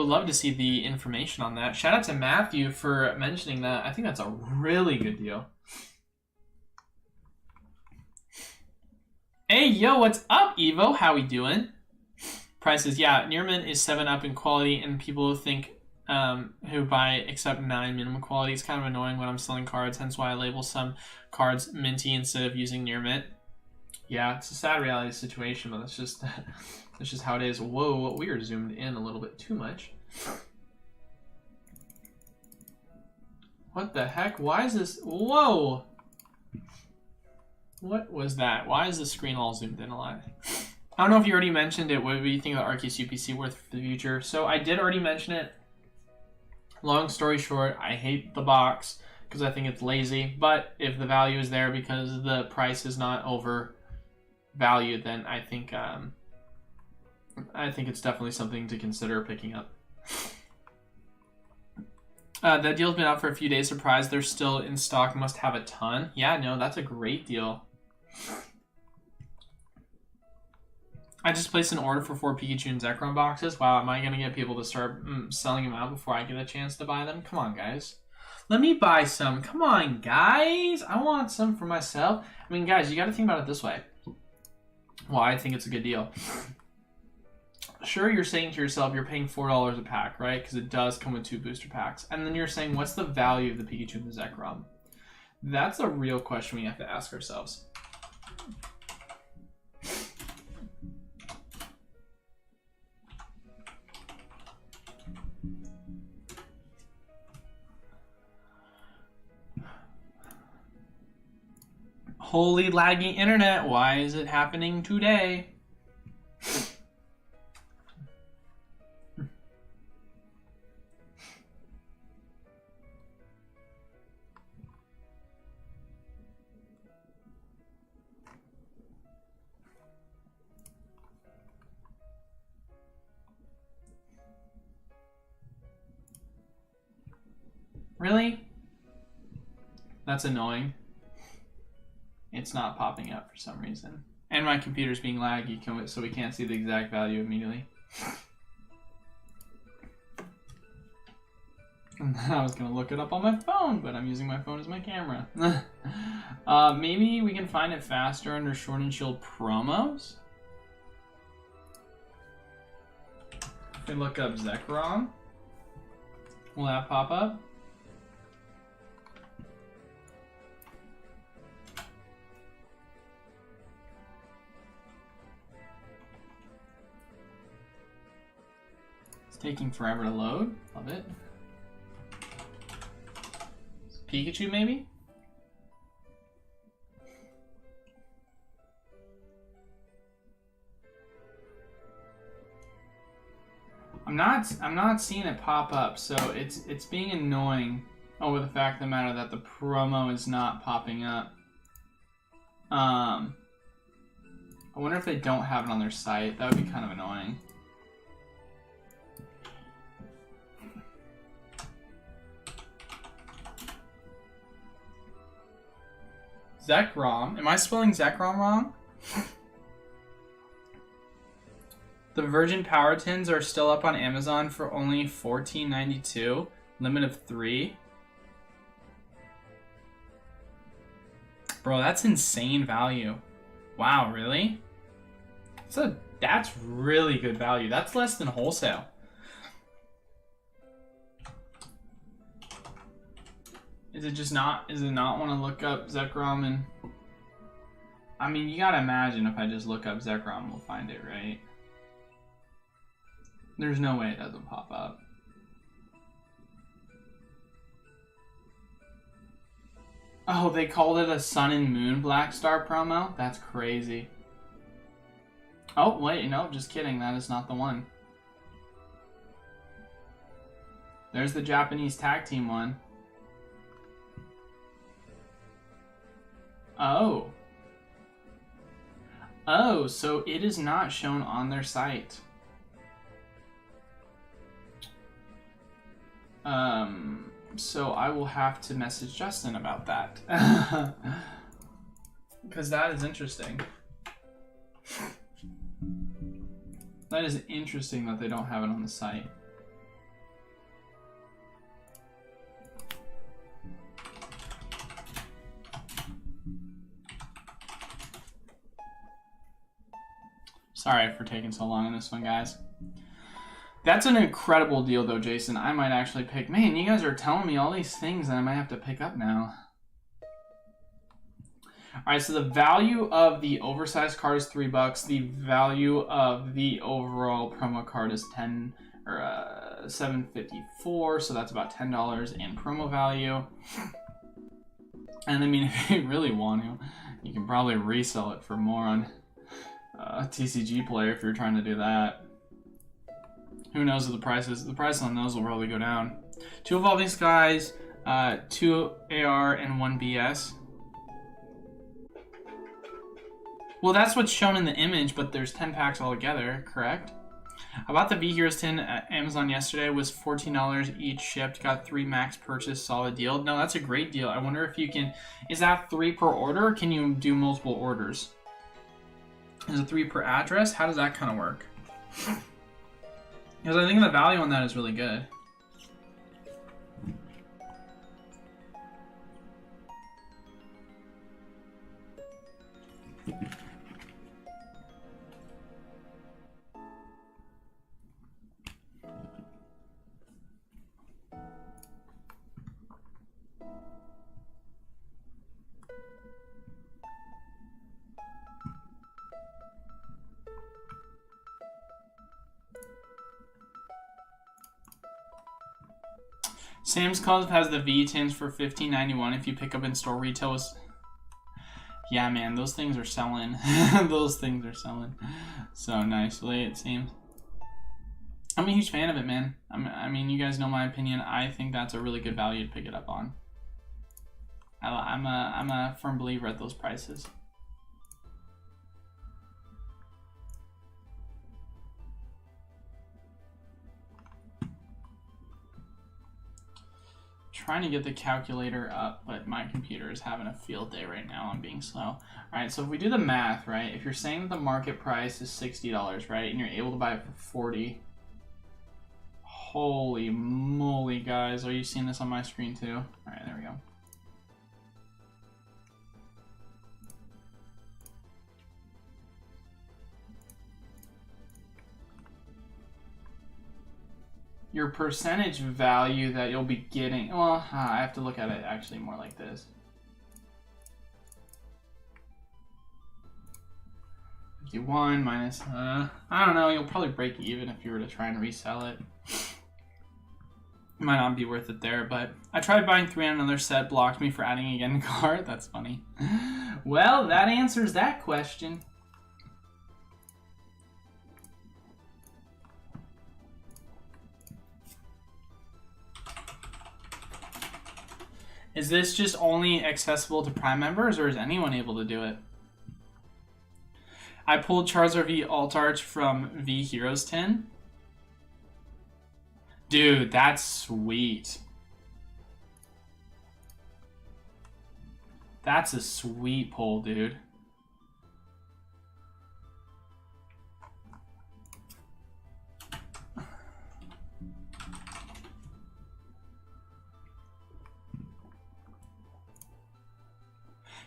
love to see the information on that. Shout out to Matthew for mentioning that. I think that's a really good deal. Hey, yo, what's up, Evo? How we doing? Prices, yeah, near mint is 7 up in quality, and people think who buy except 9 minimum quality. It's kind of annoying when I'm selling cards, hence why I label some cards minty instead of using near mint. Yeah, it's a sad reality situation, but that's just how it is. Whoa, we are zoomed in a little bit too much. What the heck? Why is this? Whoa! What was that? Why is the screen all zoomed in a lot? I don't know if you already mentioned it. What do you think of Arceus UPC worth for the future? So I did already mention it. Long story short, I hate the box because I think it's lazy. But if the value is there because the price is not overvalued, then I think it's definitely something to consider picking up. That deal's been out for a few days. Surprised they're still in stock. Must have a ton. Yeah, no, that's a great deal. I just placed an order for 4 Pikachu and Zekrom boxes. Wow, am I going to get people to start selling them out before I get a chance to buy them? Come on, guys. Let me buy some. Come on, guys. I want some for myself. I mean, guys, you got to think about it this way. Well, I think it's a good deal. Sure, you're saying to yourself, you're paying $4 a pack, right? Because it does come with 2 booster packs. And then you're saying, what's the value of the Pikachu and the Zekrom? That's a real question we have to ask ourselves. Holy laggy internet, why is it happening today? Really? That's annoying. It's not popping up for some reason. And my computer's being laggy, so we can't see the exact value immediately. I was going to look it up on my phone, but I'm using my phone as my camera. Maybe we can find it faster under Sword and Shield promos? If we look up Zekrom, will that pop up? Taking forever to load. Love it. Pikachu, maybe? I'm not seeing it pop up, so it's being annoying over the fact of the matter that the promo is not popping up. I wonder if they don't have it on their site. That would be kind of annoying. Zekrom. Am I spelling Zekrom wrong? The Virgin Power Tins are still up on Amazon for only $14.92. Limit of 3. Bro, that's insane value. Wow, really? That's really good value. That's less than wholesale. Is it not want to look up Zekrom and... I mean, you gotta imagine if I just look up Zekrom, we'll find it, right? There's no way it doesn't pop up. Oh, they called it a Sun and Moon Black Star promo? That's crazy. Oh, wait, no, just kidding. That is not the one. There's the Japanese tag team one. Oh. Oh, so it is not shown on their site. So I will have to message Justin about that. Because that is interesting. That is interesting that they don't have it on the site. Sorry for taking so long on this one, guys. That's an incredible deal, though, Jason. I might actually pick... Man, you guys are telling me all these things that I might have to pick up now. Alright, so the value of the oversized card is $3. The value of the overall promo card is $7.54, so that's about $10 in promo value. And I mean, if you really want to, you can probably resell it for more on TCG Player if you're trying to do that. Who knows what the price is? The price on those will probably go down. 2 Evolving Skies, 2 AR, and 1 BS. Well, that's what's shown in the image, but there's 10 packs altogether, correct? I bought the V-Heroes tin at Amazon yesterday. Was $14 each shipped. Got 3 max purchase. Solid deal. No, that's a great deal. I wonder if you can... Is that 3 per order, or can you do multiple orders? Is it 3 per address? How does that kind of work? Because I think the value on that is really good. Sam's Club has the V tins for $15.91 if you pick up in store. Retail was... Yeah, man, those things are selling. Those things are selling so nicely, it seems. I'm a huge fan of it, man. I mean, you guys know my opinion. I think that's a really good value to pick it up on. I'm a firm believer at those prices. Trying to get the calculator up, but my computer is having a field day right now. I'm being slow. All right, so if we do the math, right, if you're saying that the market price is $60, right, and you're able to buy it for $40, holy moly, guys. Are you seeing this on my screen too? All right, there we go. Your percentage value that you'll be getting, well, I have to look at it actually more like this. 51 minus, I don't know, you'll probably break even if you were to try and resell it. It might not be worth it there, but I tried buying 3 on another set, blocked me for adding again the card. That's funny. Well, that answers that question. Is this just only accessible to Prime members, or is anyone able to do it? I pulled Charizard V Alt Arch from V Heroes 10. Dude, that's sweet. That's a sweet pull, dude.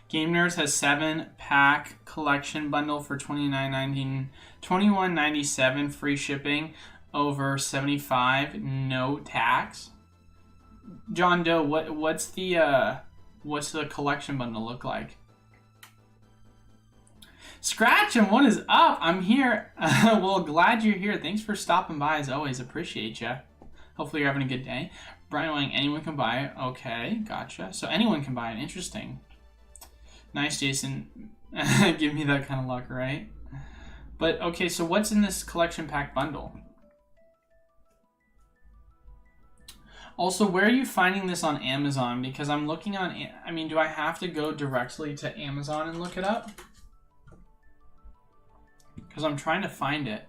Game Nerds has 7-pack collection bundle for $21.97 free shipping over $75 no tax. John Doe, what's the collection bundle look like? Scratch him, what is up? I'm here. Well, glad you're here. Thanks for stopping by as always. Appreciate you. Hopefully you're having a good day. Brian Wang, anyone can buy it. Okay, gotcha. So anyone can buy it. Interesting. Nice, Jason. Give me that kind of luck, right? But, okay, so what's in this collection pack bundle? Also, where are you finding this on Amazon? Because I'm looking on... I mean, do I have to go directly to Amazon and look it up? Because I'm trying to find it.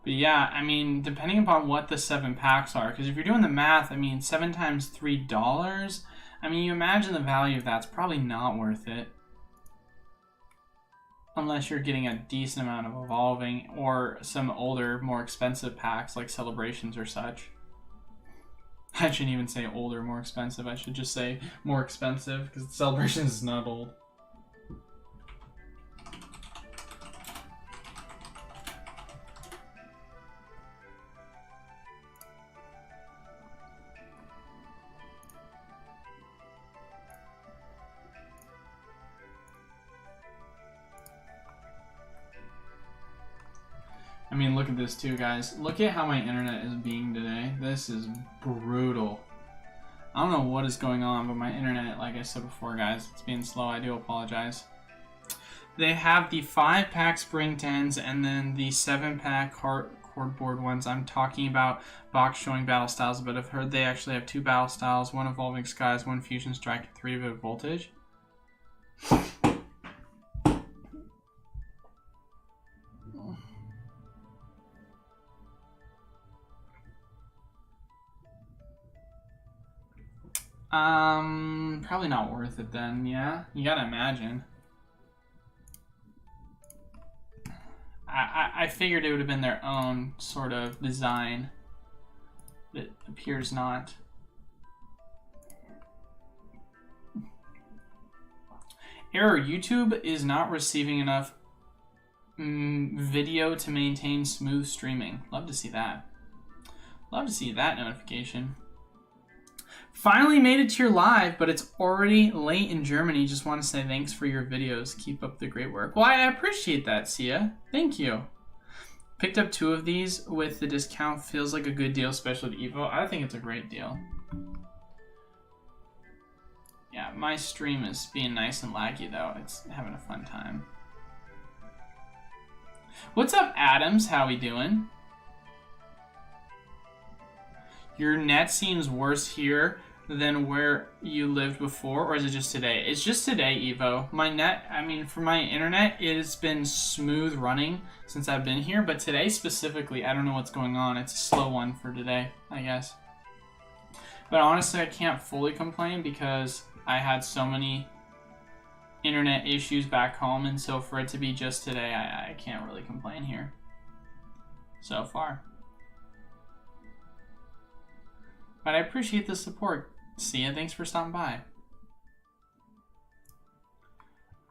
But yeah, I mean, depending upon what the 7 packs are, because if you're doing the math, I mean, 7 times $3, I mean, you imagine the value of that's probably not worth it. Unless you're getting a decent amount of evolving or some older, more expensive packs like Celebrations or such. I shouldn't even say older, more expensive. I should just say more expensive, because Celebrations is not old. I mean, look at this too, guys. Look at how my internet is being today. This is brutal. I don't know what is going on, but my internet, like I said before, guys, it's being slow. I do apologize. They have the 5-pack Spring 10s and then the 7-pack cardboard ones. I'm talking about box showing battle styles, but I've heard they actually have 2 battle styles, 1 Evolving Skies, 1 Fusion Strike, and 3 Vivid Voltage. Probably not worth it then, yeah? You gotta imagine. I figured it would have been their own sort of design. It appears not. Error, YouTube is not receiving enough video to maintain smooth streaming. Love to see that. Love to see that notification. Finally made it to your live, but it's already late in Germany. Just want to say thanks for your videos. Keep up the great work. Well, I appreciate that, Sia. Thank you. Picked up 2 of these with the discount. Feels like a good deal, especially with Evo. I think it's a great deal. Yeah, my stream is being nice and laggy, though. It's having a fun time. What's up, Adams? How we doing? Your net seems worse here than where you lived before, or is it just today? It's just today, Evo. My net, I mean, for my internet, it's been smooth running since I've been here, but today specifically, I don't know what's going on. It's a slow one for today, I guess. But honestly, I can't fully complain because I had so many internet issues back home, and so for it to be just today, I can't really complain here so far. But I appreciate the support. Sia, thanks for stopping by.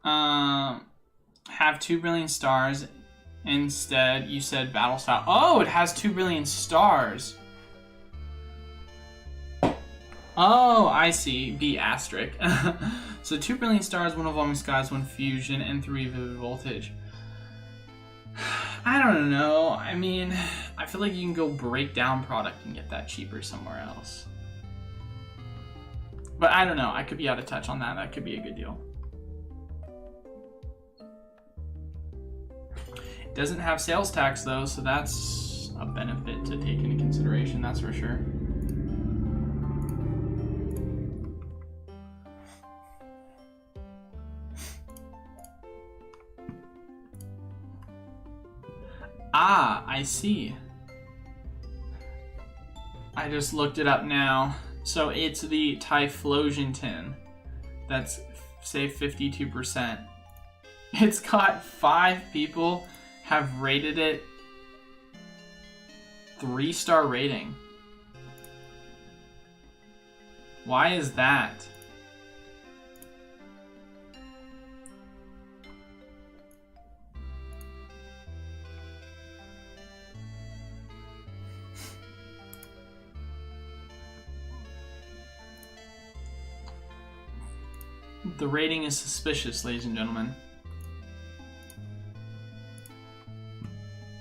Have 2 billion stars. Instead, you said battle style. Oh, it has 2 billion stars. Oh, I see. B asterisk. So 2 billion stars, 1 Evolving Skies, 1 Fusion, and 3 Vivid Voltage. I don't know. I mean, I feel like you can go break down product and get that cheaper somewhere else. But I don't know. I could be out of touch on that. That could be a good deal. It doesn't have sales tax though, so that's a benefit to take into consideration, that's for sure. Ah, I see. I just looked it up now. So it's the Typhlosion tin. That's, say, 52%. It's got 5 people have rated it 3-star rating. Why is that? The rating is suspicious, ladies and gentlemen.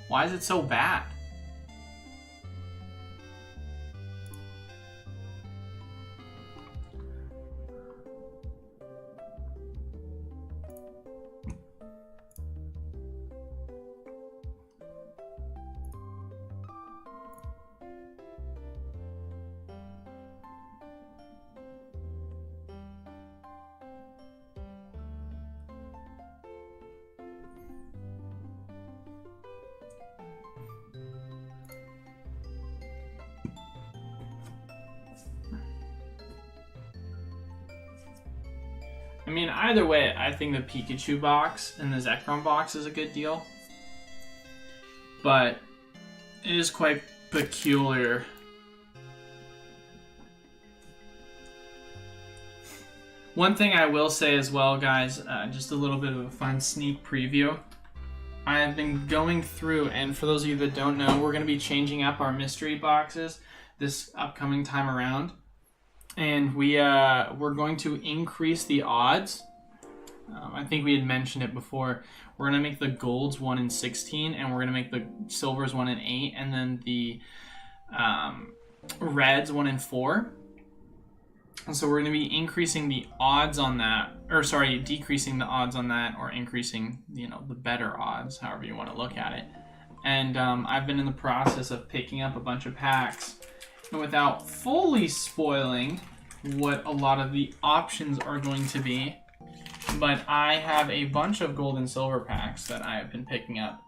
Why is it so bad? I mean, either way, I think the Pikachu box and the Zekrom box is a good deal. But it is quite peculiar. One thing I will say as well, guys, just a little bit of a fun sneak preview. I have been going through, and for those of you that don't know, we're going to be changing up our mystery boxes this upcoming time around. And we're going to increase the odds. I think we had mentioned it before. We're going to make the golds 1 in 16, and we're going to make the silvers 1 in 8, and then the reds 1 in 4. And so we're going to be increasing the odds on that, or sorry, decreasing the odds on that, or increasing, you know, the better odds, however you want to look at it. And I've been in the process of picking up a bunch of packs. And without fully spoiling what a lot of the options are going to be, but I have a bunch of gold and silver packs that I have been picking up,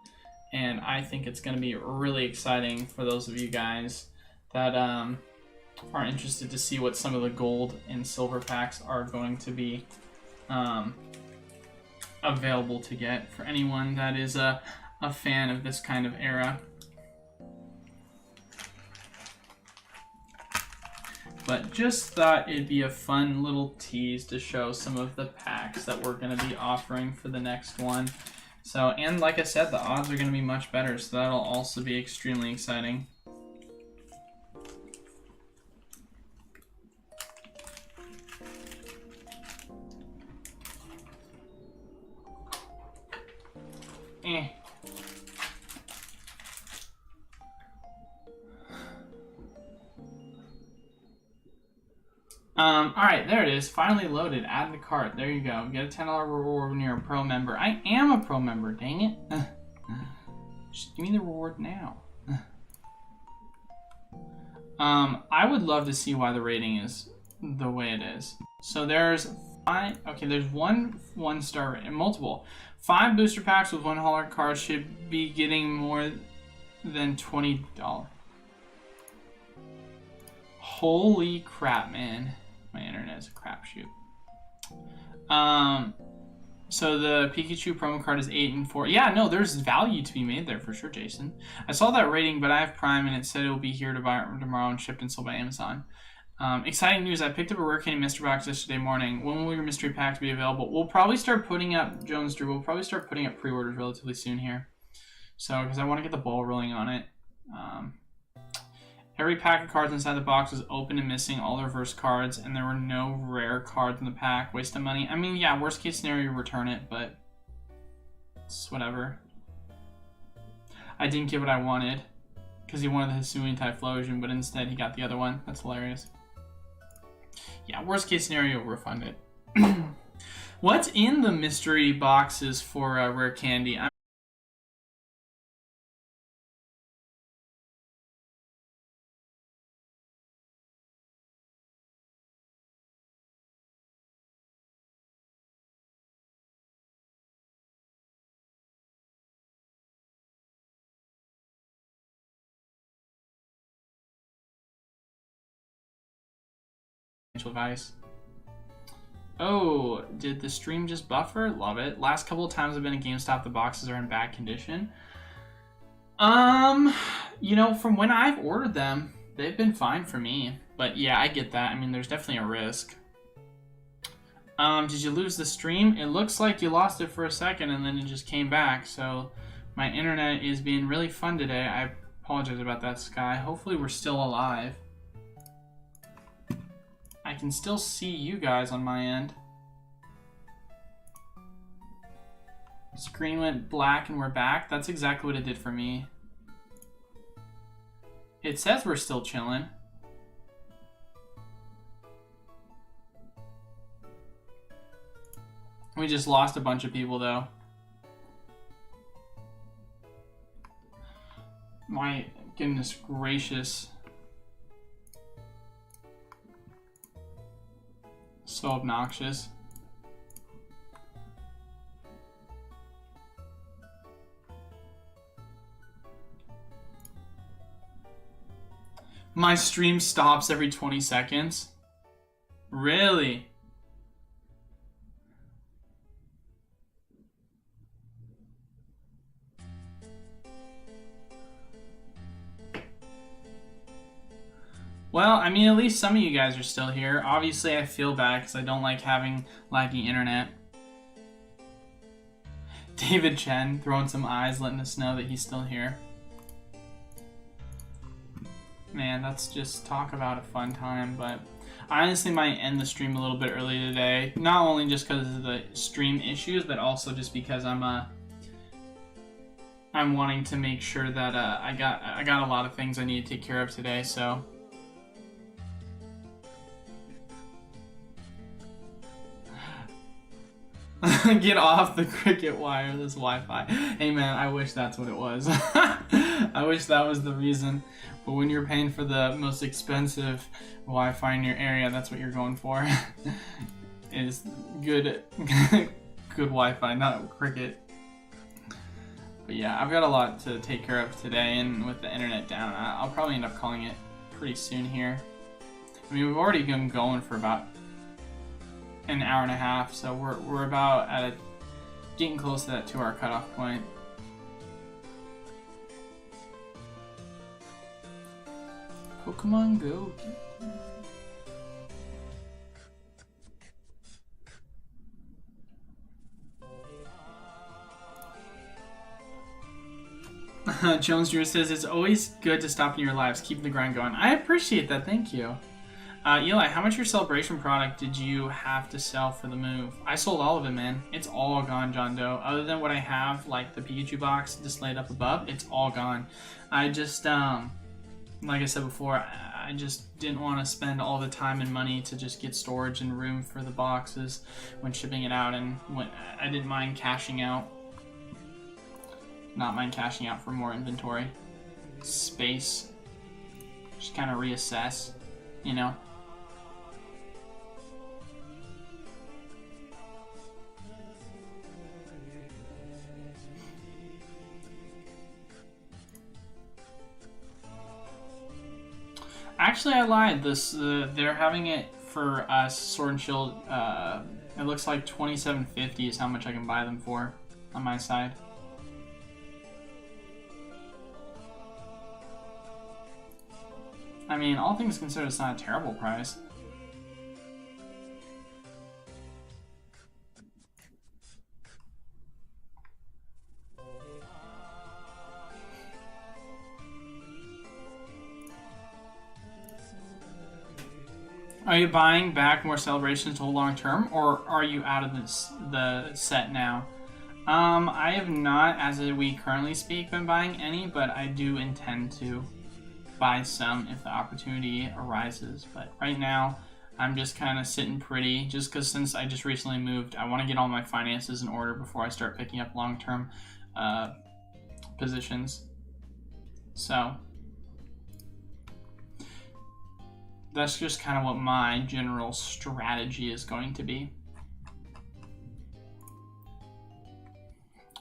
and I think it's going to be really exciting for those of you guys that are interested to see what some of the gold and silver packs are going to be available to get for anyone that is a fan of this kind of era. But just thought it'd be a fun little tease to show some of the packs that we're going to be offering for the next one. So, and like I said, the odds are going to be much better, so that'll also be extremely exciting. Alright, there it is. Finally loaded. Add the cart. There you go. Get a $10 reward when you're a pro member. I am a pro member, dang it. Just give me the reward now. I would love to see why the rating is the way it is. So there's there's one star and multiple. 5 booster packs with 1 holo card should be getting more than $20. Holy crap, man. My internet is a crapshoot. So the Pikachu promo card is 8 and 4. Yeah, no, there's value to be made there for sure, Jason. I saw that rating, but I have Prime and it said it will be here tomorrow and shipped and sold by Amazon. Exciting news, I picked up a Rare Candy mystery box yesterday morning. When will your mystery packs be available? We'll probably start putting up, Jones Drew, we'll probably start putting up pre-orders relatively soon here. So, because I want to get the ball rolling on it. Every pack of cards inside the box was open and missing all the reverse cards, and there were no rare cards in the pack. Waste of money. I mean, yeah, worst case scenario, return it, but it's whatever. I didn't get what I wanted, because he wanted the Hisuian Typhlosion, but instead he got the other one. That's hilarious. Yeah, worst case scenario, refund it. What's in the mystery boxes for Rare Candy? Advice. Oh, did the stream just buffer? Love it. Last couple of times I've been at GameStop, the boxes are in bad condition. You know, from when I've ordered them, they've been fine for me. But yeah, I get that. I mean, there's definitely a risk. Did you lose the stream? It looks like you lost it for a second and then it just came back. So my internet is being really fun today. I apologize about that, Sky. Hopefully we're still alive. I can still see you guys on my end. Screen went black and we're back. That's exactly what it did for me. It says we're still chilling. We just lost a bunch of people though. My goodness gracious. So obnoxious. My stream stops every 20 seconds. Really? Well, I mean, at least some of you guys are still here. Obviously, I feel bad because I don't like having laggy internet. David Chen throwing some eyes, letting us know that he's still here. Man, that's just talk about a fun time, but I honestly might end the stream a little bit early today. Not only just because of the stream issues, but also just because I'm wanting to make sure that I got a lot of things I need to take care of today, so. Get off the Cricket wireless Wi-Fi. Hey man, I wish that's what it was. I wish that was the reason. But when you're paying for the most expensive Wi-Fi in your area, that's what you're going for. Is good good Wi-Fi, not Cricket. But yeah, I've got a lot to take care of today, and with the internet down, I'll probably end up calling it pretty soon here. I mean, we've already been going for about an hour and a half, so we're about at getting close to that 2-hour cutoff point. Pokemon Go. Jones Drew says it's always good to stop in your lives, keeping the grind going. I appreciate that, thank you. Eli, how much of your celebration product did you have to sell for the move? I sold all of it, man. It's all gone, John Doe. Other than what I have, like the Pikachu box displayed up above, it's all gone. I just, like I said before, I just didn't want to spend all the time and money to just get storage and room for the boxes when shipping it out, and when I didn't mind cashing out. Not mind cashing out for more inventory space. Just kind of reassess, you know. Actually, I lied. They're having it for us, Sword and Shield. It looks like $27.50 is how much I can buy them for on my side. I mean, all things considered, it's not a terrible price. Are you buying back more celebrations to hold long term, or are you out of the set now? I have not, as we currently speak, been buying any, but I do intend to buy some if the opportunity arises. But right now, I'm just kind of sitting pretty, just because since I just recently moved, I want to get all my finances in order before I start picking up long-term positions. So that's just kind of what my general strategy is going to be.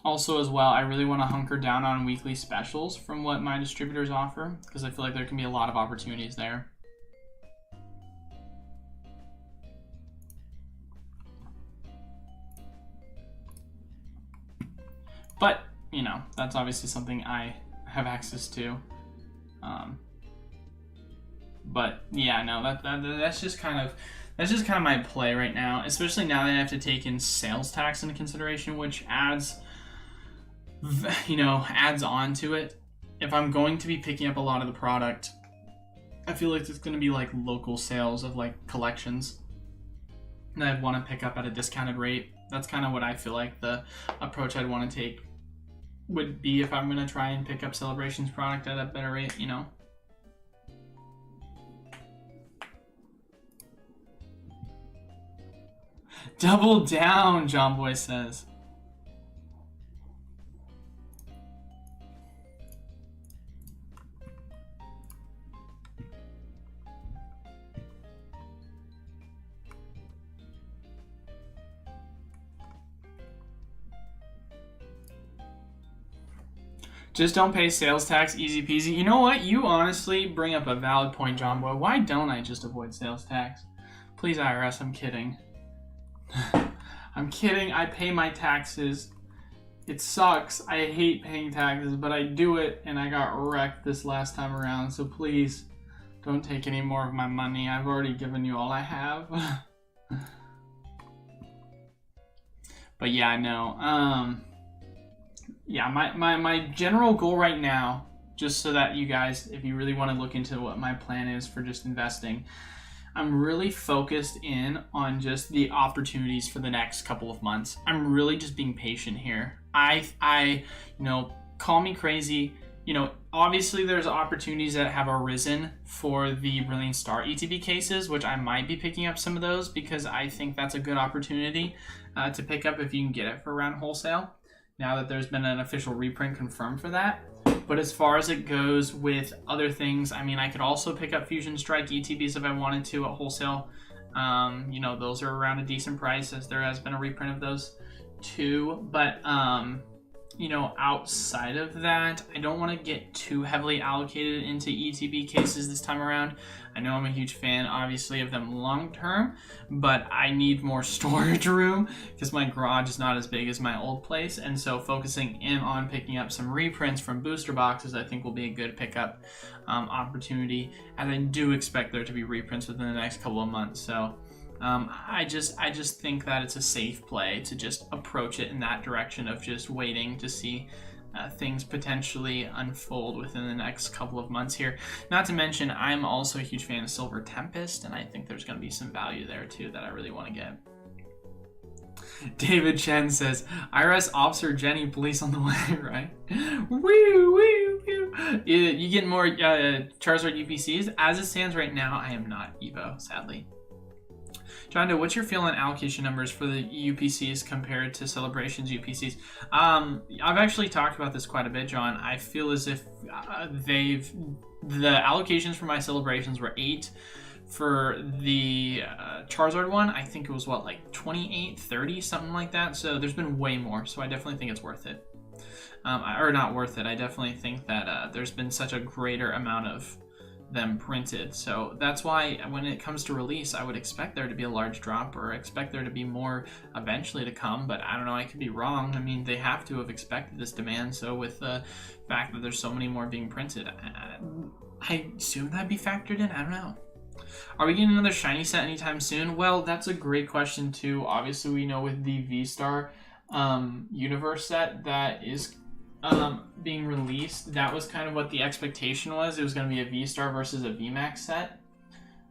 Also, as well, I really want to hunker down on weekly specials from what my distributors offer, because I feel like there can be a lot of opportunities there. But, you know, that's obviously something I have access to. But yeah, no, that's just kind of my play right now, especially now that I have to take in sales tax into consideration, which adds on to it. If I'm going to be picking up a lot of the product, I feel like it's going to be like local sales of like collections. that I'd want to pick up at a discounted rate. That's kind of what I feel like the approach I'd want to take would be if I'm going to try and pick up Celebrations product at a better rate, you know. Double down, John Boy says. Just don't pay sales tax, easy peasy. You know what? You honestly bring up a valid point, John Boy. Why don't I just avoid sales tax? Please, IRS, I'm kidding. I'm kidding. I pay my taxes. It sucks. I hate paying taxes, but I do it, and I got wrecked this last time around. So please, don't take any more of my money. I've already given you all I have. But yeah, I know. Yeah, my general goal right now, just so that you guys, if you really want to look into what my plan is for just investing, I'm really focused in on just the opportunities for the next couple of months. I'm really just being patient here. I you know, call me crazy. You know, obviously there's opportunities that have arisen for the Brilliant Star ETB cases, which I might be picking up some of those because I think that's a good opportunity to pick up if you can get it for around wholesale, now that there's been an official reprint confirmed for that. But as far as it goes with other things, I mean, I could also pick up Fusion Strike ETBs if I wanted to at wholesale. You know, those are around a decent price, as there has been a reprint of those too. But you know, outside of that, I don't want to get too heavily allocated into ETB cases this time around. I know I'm a huge fan, obviously, of them long term, but I need more storage room because my garage is not as big as my old place. And so focusing in on picking up some reprints from booster boxes, I think will be a good pickup opportunity. And I do expect there to be reprints within the next couple of months. So I just think that it's a safe play to just approach it in that direction of just waiting to see things potentially unfold within the next couple of months here. Not to mention, I'm also a huge fan of Silver Tempest, and I think there's going to be some value there too that I really want to get. David Chen says, IRS Officer Jenny, police on the way, right? Woo, woo, woo. You get more Charizard UPCs? As it stands right now, I am not Evo, sadly. John Doe, what's your feel on allocation numbers for the UPCs compared to Celebrations UPCs? I've actually talked about this quite a bit, John. I feel as if the allocations for my Celebrations were 8. For the Charizard one, I think it was what, like 28, 30, something like that. So there's been way more. So I definitely think it's worth it. Or not worth it. I definitely think that there's been such a greater amount of them printed. So that's why when it comes to release, I would expect there to be a large drop, or expect there to be more eventually to come. But I don't know. I could be wrong. I mean, they have to have expected this demand. So with the fact that there's so many more being printed, I assume that'd be factored in. I don't know. Are we getting another shiny set anytime soon? Well, that's a great question too. Obviously, we know with the V-Star universe set that is being released, that was kind of what the expectation was. It was going to be a V-Star versus a VMAX set.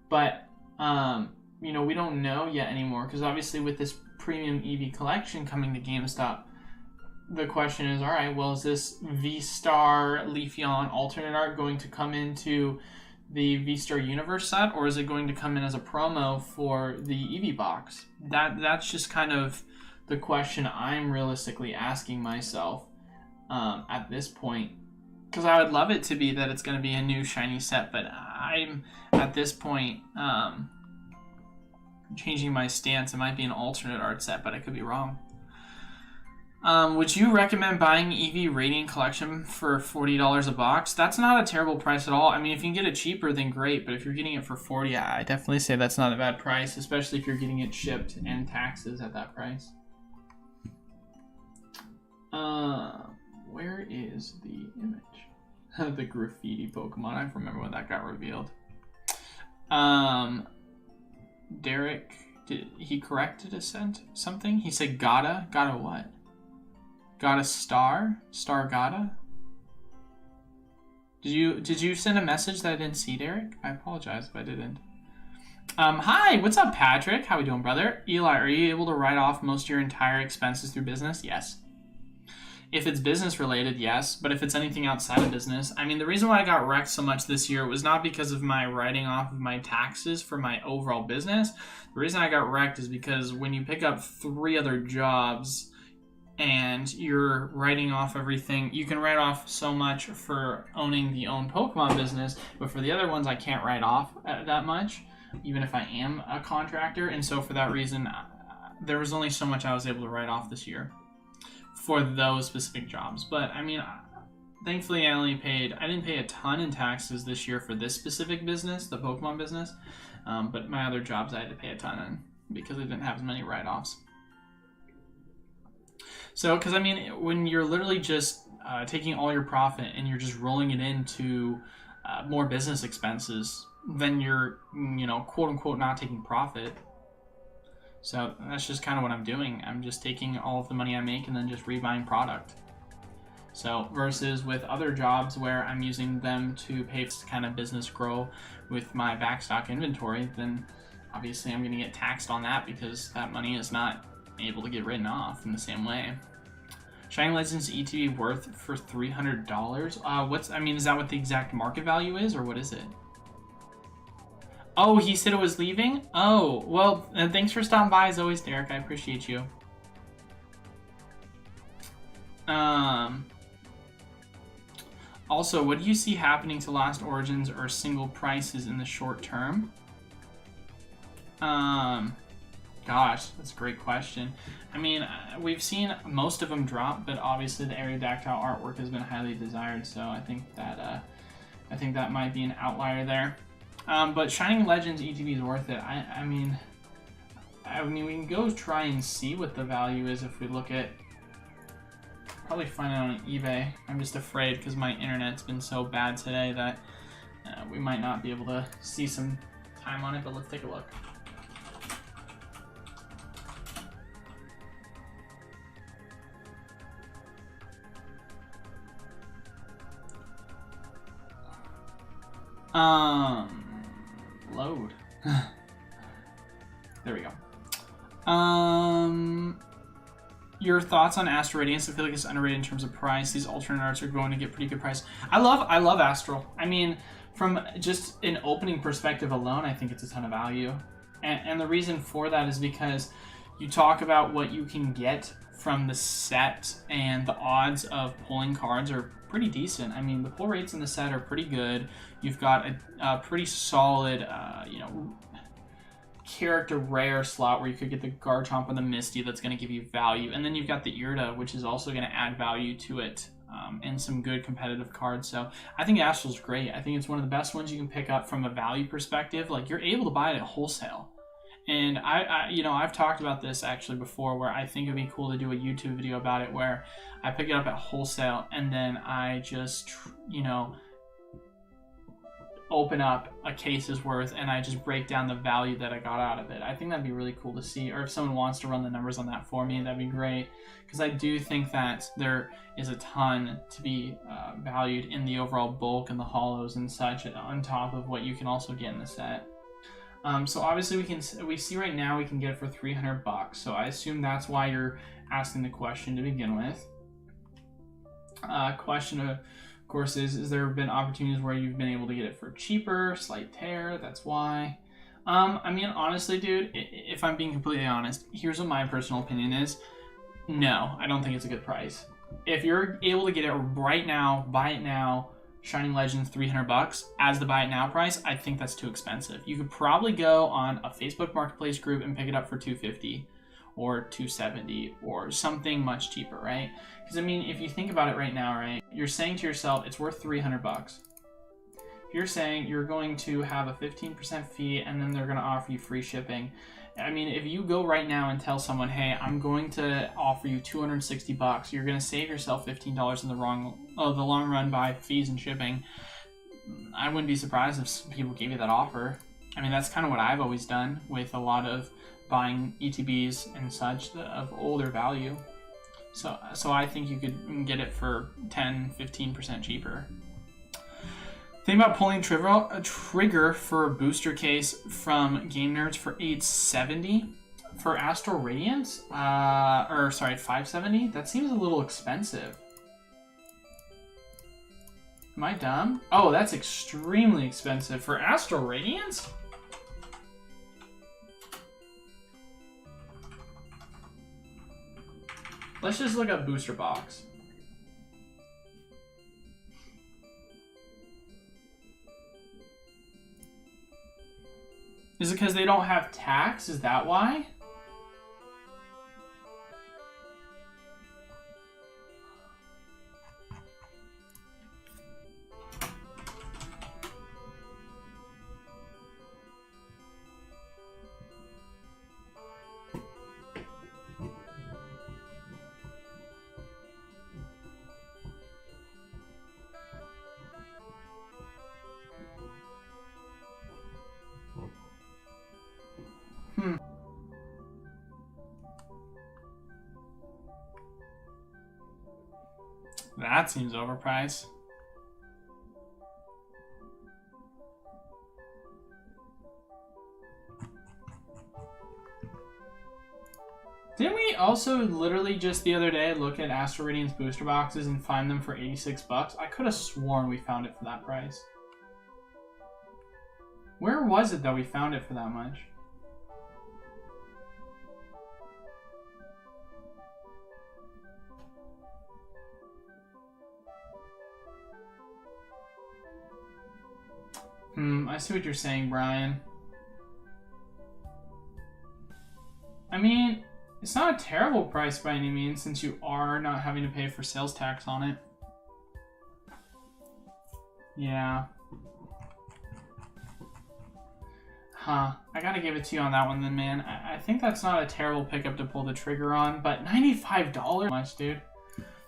But, you know, we don't know yet anymore, because obviously with this premium EV collection coming to GameStop, the question is, all right, well, is this V-Star Leafeon alternate art going to come into the V-Star Universe set, or is it going to come in as a promo for the EV box? That's just kind of the question I'm realistically asking myself at this point, because I would love it to be that it's going to be a new shiny set, but I'm at this point changing my stance. It might be an alternate art set, but I could be wrong. Would you recommend buying EV Radiant Collection for $40 a box? That's not a terrible price at all. I mean, if you can get it cheaper, then great. But if you're getting it for $40, I definitely say that's not a bad price, especially if you're getting it shipped and taxes at that price. Where is the image? The graffiti Pokemon. I remember when that got revealed. Derek, did he corrected a something? He said Gata. Gata what? Got a star? Star Gata? Did you send a message that I didn't see, Derek? I apologize if I didn't. Hi, what's up, Patrick? How we doing, brother? Eli, are you able to write off most of your entire expenses through business? Yes. If it's business related, yes. But if it's anything outside of business, I mean, the reason why I got wrecked so much this year was not because of my writing off of my taxes for my overall business. The reason I got wrecked is because when you pick up 3 other jobs and you're writing off everything, you can write off so much for owning the own Pokemon business, but for the other ones, I can't write off that much, even if I am a contractor. And so for that reason, there was only so much I was able to write off this year for those specific jobs. But I mean, thankfully I didn't pay a ton in taxes this year for this specific business, the Pokemon business, but my other jobs I had to pay a ton in because I didn't have as many write-offs. So, because I mean, when you're literally just taking all your profit and you're just rolling it into more business expenses, then you're, quote unquote, not taking profit. So that's just kind of what I'm doing. I'm just taking all of the money I make and then just rebuying product. So versus with other jobs where I'm using them to pay kind of business grow with my backstock inventory, then obviously I'm going to get taxed on that because that money is not able to get written off in the same way. Shining Legends ETB worth for $300? Is that what the exact market value is, or what is it? Oh, he said it was leaving? Oh, well, thanks for stopping by as always, Derek. I appreciate you. Also, what do you see happening to Lost Origins or single prices in the short term? Gosh, that's a great question. I mean, we've seen most of them drop, but obviously the Aerodactyl artwork has been highly desired, so I think that might be an outlier there. But Shining Legends ETB is worth it. I mean, we can go try and see what the value is if we look at. Probably find it on eBay. I'm just afraid because my internet's been so bad today that we might not be able to see some time on it. But let's take a look. Load. There we go. Your thoughts on Astral Radiance? I feel like it's underrated in terms of price. These alternate arts are going to get pretty good price. I love Astral. I mean, from just an opening perspective alone, I think it's a ton of value. And the reason for that is because you talk about what you can get from the set, and the odds of pulling cards are pretty decent. I mean, the pull rates in the set are pretty good. You've got a pretty solid, character rare slot where you could get the Garchomp and the Misty that's going to give you value. And then you've got the Irida, which is also going to add value to it, and some good competitive cards. So I think Astral's great. I think it's one of the best ones you can pick up from a value perspective. Like, you're able to buy it at wholesale. And I've talked about this actually before, where I think it'd be cool to do a YouTube video about it where I pick it up at wholesale and then I just, open up a case's worth and I just break down the value that I got out of it. I think that'd be really cool to see. Or if someone wants to run the numbers on that for me, that'd be great. Because I do think that there is a ton to be valued in the overall bulk and the hollows and such, on top of what you can also get in the set. So obviously we see right now we can get it for $300. So I assume that's why you're asking the question to begin with. Question of course is there been opportunities where you've been able to get it for cheaper, slight tear? That's why. I mean, honestly, dude, if I'm being completely honest, here's what my personal opinion is. No, I don't think it's a good price. If you're able to get it right now, buy it now, Shining Legends $300 as the buy it now price, I think that's too expensive. You could probably go on a Facebook Marketplace group and pick it up for $250 or $270 or something much cheaper, right? Because I mean, if you think about it right now, right, you're saying to yourself it's worth $300. If you're saying you're going to have a 15% fee and then they're going to offer you free shipping, I mean, if you go right now and tell someone, hey, I'm going to offer you $260, you're going to save yourself $15 in the long run by fees and shipping. I wouldn't be surprised if people gave you that offer. I mean, that's kind of what I've always done with a lot of buying ETBs and such of older value. So I think you could get it for 10-15% cheaper. Think about pulling a trigger for a booster case from Game Nerds for $870 for Astral Radiance. Or sorry, $570. That seems a little expensive. Am I dumb? Oh, that's extremely expensive for Astral Radiance. Let's just look up booster box. Is it because they don't have tax? Is that why? That seems overpriced. Didn't we also literally just the other day look at Astral Radiance booster boxes and find them for $86? I could have sworn we found it for that price. Where was it that we found it for that much? I see what you're saying, Brian. I mean, it's not a terrible price by any means since you are not having to pay for sales tax on it. Yeah. Huh. I gotta give it to you on that one then, man. I think that's not a terrible pickup to pull the trigger on, but $95 much, dude.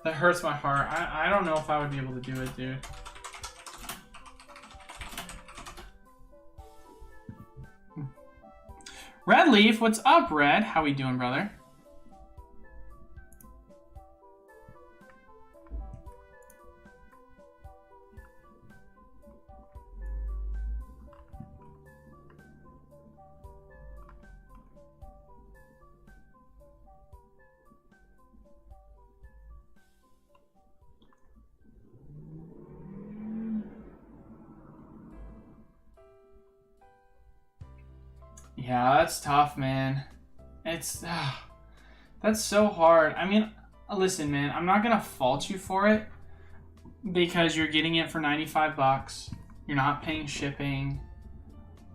That hurts my heart. I don't know if I would be able to do it, dude. Red Leaf, what's up, Red? How we doing, brother? Yeah, that's tough, man. It's that's so hard. I mean, listen, man, I'm not gonna fault you for it because you're getting it for $95. You're not paying shipping.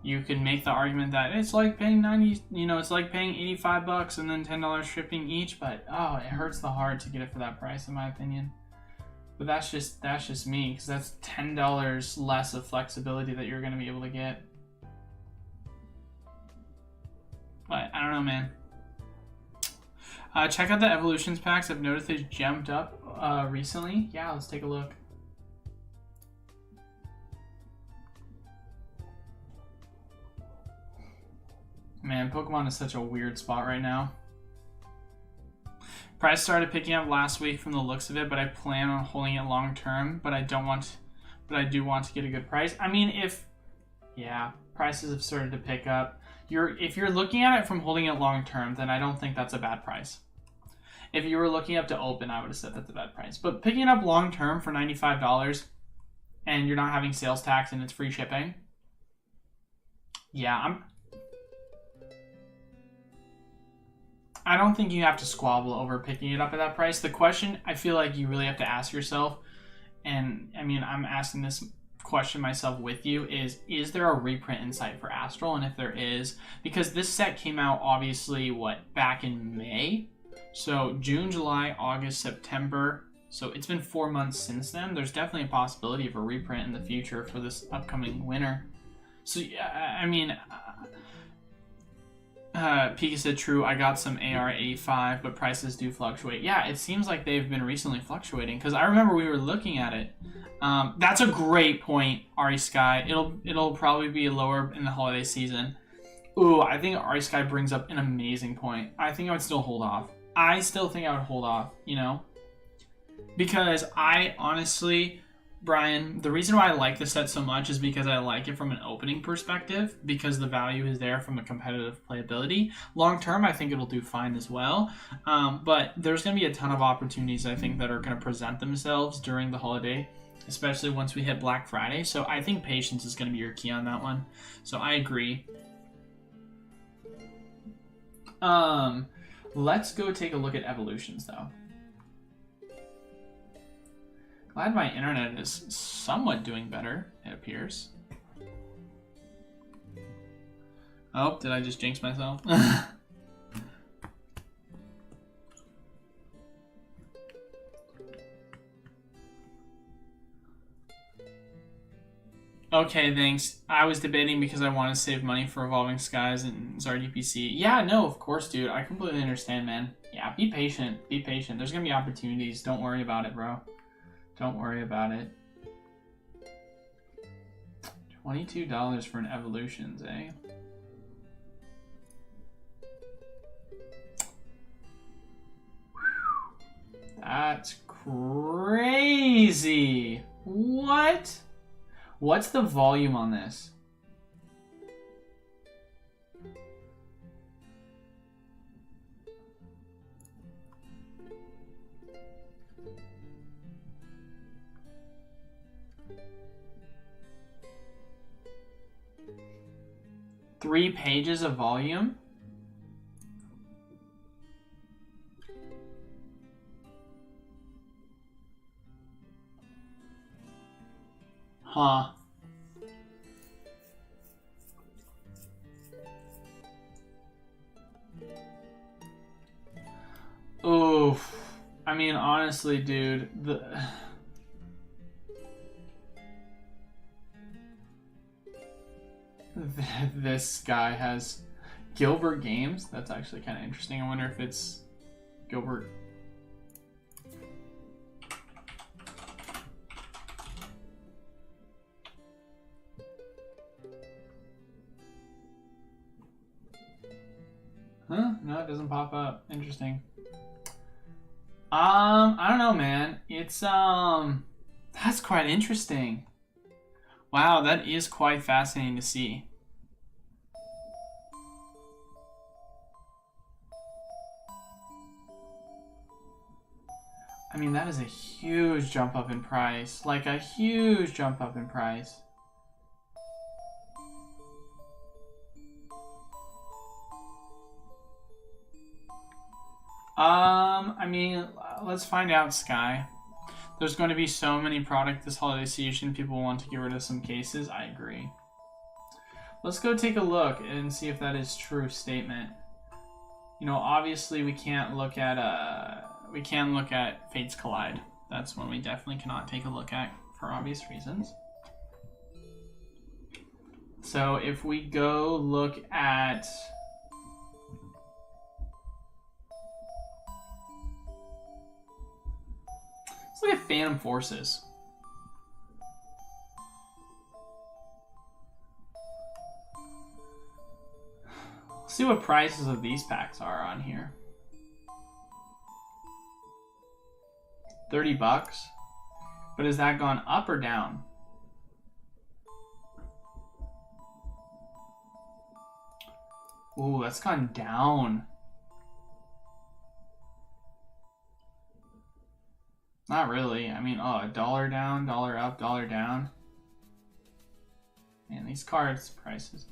You can make the argument that it's like paying it's like paying $85 and then $10 shipping each. But oh, it hurts the heart to get it for that price, in my opinion. But that's just me, because that's $10 less of flexibility that you're gonna be able to get. But I don't know, man. Check out the Evolutions packs. I've noticed they've jumped up recently. Yeah, let's take a look. Man, Pokemon is such a weird spot right now. Price started picking up last week from the looks of it, but I plan on holding it long term. But I do want to get a good price. I mean, prices have started to pick up. If you're looking at it from holding it long term, then I don't think that's a bad price. If you were looking up to open, I would have said that's a bad price. But picking it up long term for $95 and you're not having sales tax and it's free shipping, yeah, I don't think you have to squabble over picking it up at that price. The question I feel like you really have to ask yourself, and I mean, I'm asking this question myself with you, is there a reprint in sight for Astral? And if there is, because this set came out obviously back in May, so June, July, August, September, so it's been 4 months since then. There's definitely a possibility of a reprint in the future for this upcoming winter. So I mean, Pika said, true, I got some AR85, but prices do fluctuate. Yeah, it seems like they've been recently fluctuating, because I remember we were looking at it. That's a great point, Ari Sky. It'll probably be lower in the holiday season. Ooh, I think Ari Sky brings up an amazing point. I think I would still hold off. I still think I would hold off, you know? Because I honestly Brian, the reason why I like this set so much is because I like it from an opening perspective, because the value is there from a competitive playability. Long term, I think it'll do fine as well. But there's going to be a ton of opportunities, I think, that are going to present themselves during the holiday, especially once we hit Black Friday. So I think patience is going to be your key on that one. So I agree. Let's go take a look at evolutions, though. Glad my internet is somewhat doing better, it appears. Oh, did I just jinx myself? Okay, thanks. I was debating because I want to save money for Evolving Skies and ZardPC. Yeah, no, of course, dude. I completely understand, man. Yeah, be patient. Be patient. There's going to be opportunities. Don't worry about it, bro. Don't worry about it. $22 for an Evolutions, eh? That's crazy. What? What's the volume on this? Three pages of volume? Huh. Oof. I mean, honestly, dude, this guy has Gilbert Games. That's actually kind of interesting. I wonder if it's Gilbert. Huh? No, it doesn't pop up. Interesting. I don't know, man. It's that's quite interesting. Wow, that is quite fascinating to see. I mean, that is a huge jump up in price. Like a huge jump up in price. I mean, let's find out, Sky. There's going to be so many product this holiday season, people want to get rid of some cases. I agree. Let's go take a look and see if that is true statement. You know, obviously we can't look at Fates Collide. That's one we definitely cannot take a look at for obvious reasons. So if we go look at look at Phantom Forces. Let's see what prices of these packs are on here. 30 bucks. But has that gone up or down? Ooh, that's gone down. Not really. I mean, oh, $1 down, $1 up, $1 down. Man, these cards prices.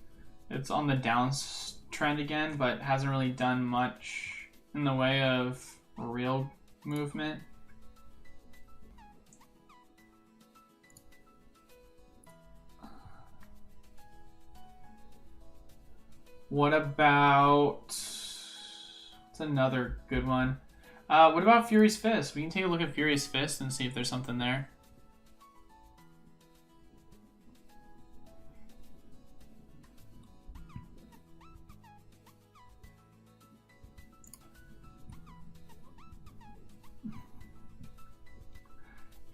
It's on the downtrend again, but hasn't really done much in the way of real movement. What about... what's another good one? What about Fury's Fist? We can take a look at Fury's Fist and see if there's something there.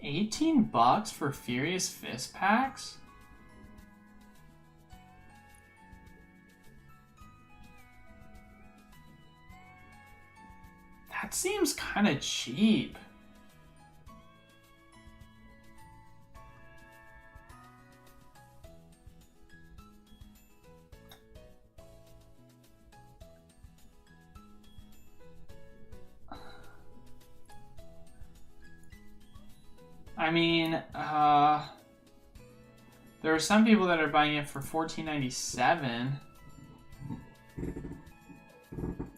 $18 for Furious Fist packs? That seems kind of cheap. I mean, there are some people that are buying it for $14.97.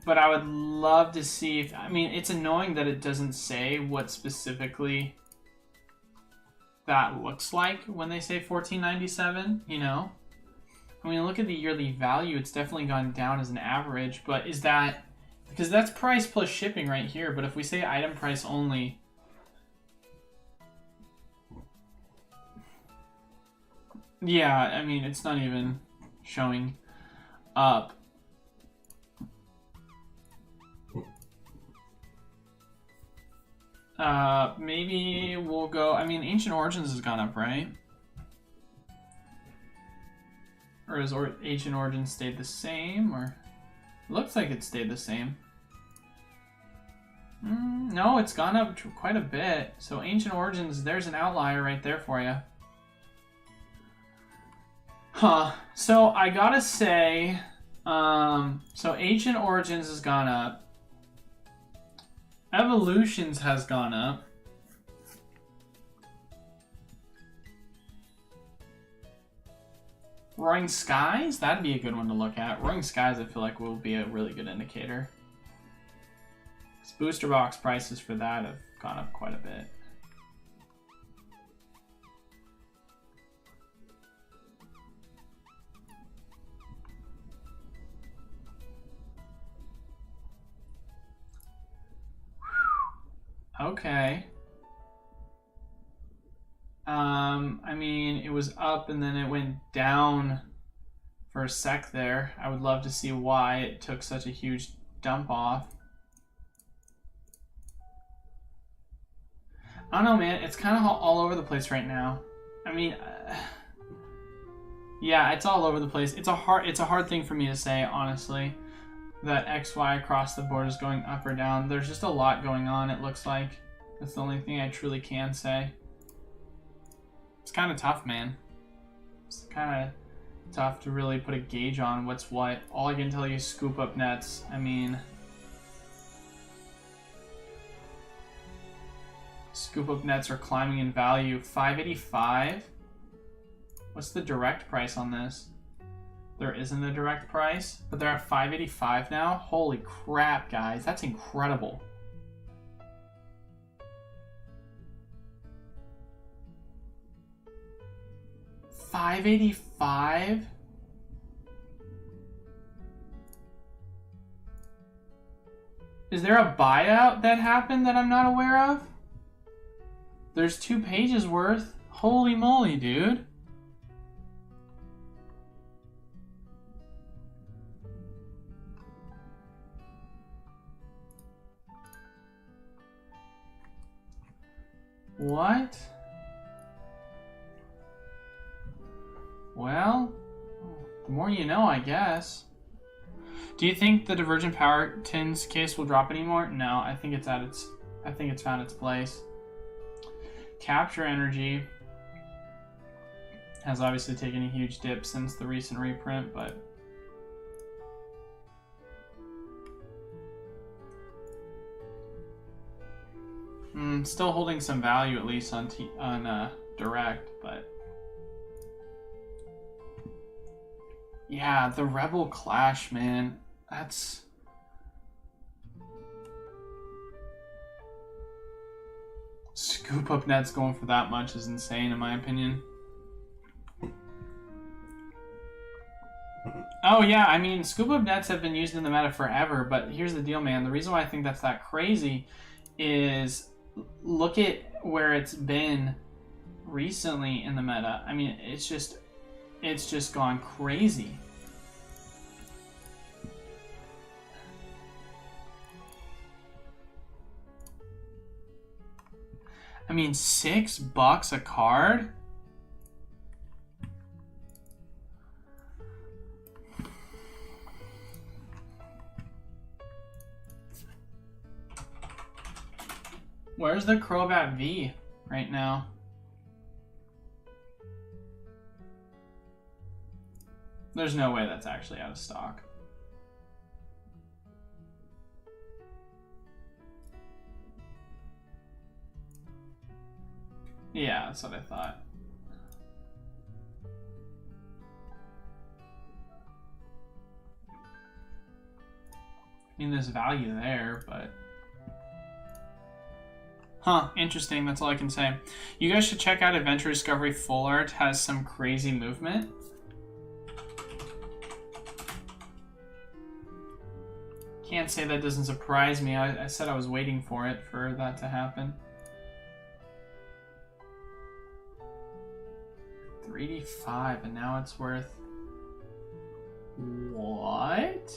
But I would love to see if, I mean, it's annoying that it doesn't say what specifically that looks like when they say $14.97, you know? I mean, look at the yearly value. It's definitely gone down as an average, but is that, because that's price plus shipping right here, but if we say item price only, yeah, I mean, it's not even showing up. Maybe we'll go, I mean, Ancient Origins has gone up, right? Or has Ancient Origins stayed the same, or? It looks like it stayed the same. No, it's gone up quite a bit. So Ancient Origins, there's an outlier right there for you. Huh. So I gotta say, so Ancient Origins has gone up. Evolutions has gone up. Roaring Skies? That'd be a good one to look at. Roaring Skies, I feel like, will be a really good indicator. Because booster box prices for that have gone up quite a bit. Okay. I mean, it was up and then it went down for a sec there. I would love to see why it took such a huge dump off. I don't know, man. It's kind of all over the place right now. I mean, yeah, it's all over the place. It's a hard thing for me to say, honestly, that XY across the board is going up or down. There's just a lot going on, it looks like. That's the only thing I truly can say. It's kind of tough, man. It's kind of tough to really put a gauge on what's what. All I can tell you is scoop up nets. I mean, scoop up nets are climbing in value. 585. What's the direct price on this? There isn't a direct price, but they're at 585 now. Holy crap, guys. That's incredible. $585? Is there a buyout that happened that I'm not aware of? There's 2 pages worth. Holy moly, dude. What? Well, the more you know, I guess. Do you think the Divergent Power Tins case will drop anymore? No, I think it's found its place. Capture Energy has obviously taken a huge dip since the recent reprint, but still holding some value, at least on Direct, but yeah, the Rebel Clash, man, that's scoop up nets going for that much is insane in my opinion. Oh yeah, I mean, scoop up nets have been used in the meta forever, but here's the deal, man. The reason why I think that's that crazy is look at where it's been recently in the meta. I mean, it's just gone crazy. I mean, $6 a card? Where's the Crobat V right now? There's no way that's actually out of stock. Yeah, that's what I thought. I mean, there's value there, but... Huh, interesting, that's all I can say. You guys should check out Adventure Discovery Full Art. Has some crazy movement. Can't say that doesn't surprise me. I said I was waiting for that to happen. 385, and now it's worth... What?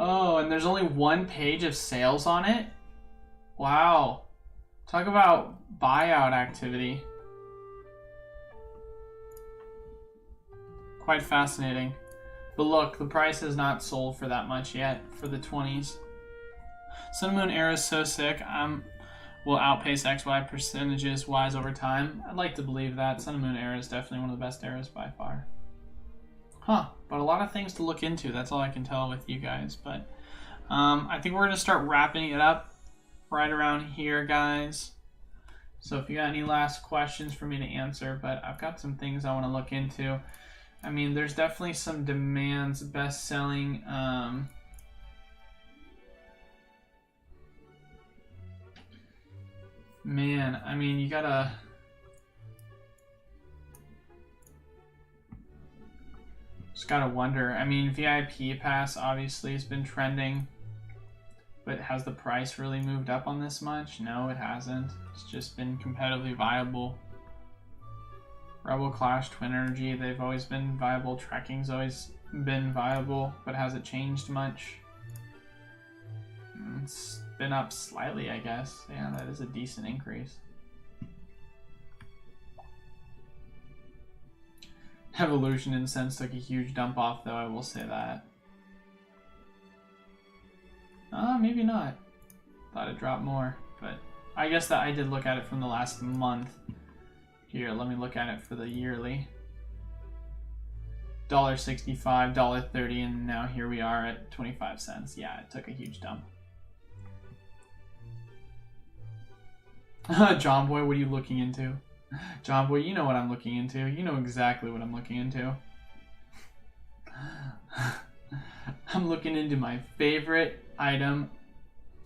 Oh, and there's only one page of sales on it? Wow. Talk about buyout activity. Quite fascinating. But look, the price is not sold for that much yet for the 20s. Sun and Moon Era is so sick. Will outpace XY percentages wise over time. I'd like to believe that. Sun and Moon Era is definitely one of the best eras by far. Huh, but a lot of things to look into. That's all I can tell with you guys. But I think we're going to start wrapping it up right around here, guys. So if you got any last questions for me to answer, but I've got some things I want to look into. I mean, there's definitely some demands, best-selling. Man, I mean, you gotta... Just gotta wonder. I mean, VIP Pass obviously has been trending, but has the price really moved up on this much? No, it hasn't. It's just been competitively viable. Rebel Clash, Twin Energy, they've always been viable. Trekking's always been viable, but has it changed much? It's been up slightly, I guess. Yeah, that is a decent increase. Evolution Incense took a huge dump off, though, I will say that. Maybe not. Thought it dropped more, but I guess that I did look at it from the last month. Here, let me look at it for the yearly. $1.65, $1.30, and now here we are at 25 cents. Yeah, it took a huge dump. John Boy, what are you looking into? John Boy, you know what I'm looking into. You know exactly what I'm looking into. I'm looking into my favorite item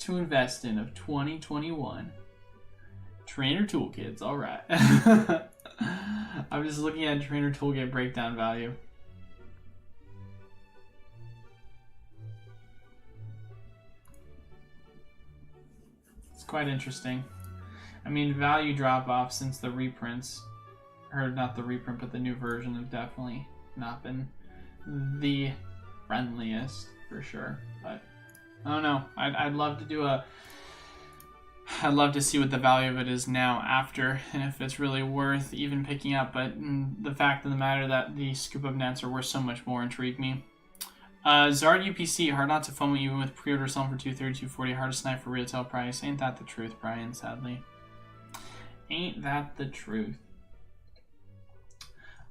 to invest in of 2021. Trainer toolkits, alright. I'm just looking at trainer toolkit breakdown value. It's quite interesting. I mean, value drop off since the reprints, or not the reprint, but the new version have definitely not been the friendliest for sure. But I don't know. I'd love to do a. I'd love to see what the value of it is now after, and if it's really worth even picking up. But the fact of the matter that the scoop up nets are worth so much more intrigue me. Zard UPC, hard not to FOMO even with pre-order selling for $230, $240, hard to snipe for retail price. Ain't that the truth, Brian, sadly. Ain't that the truth.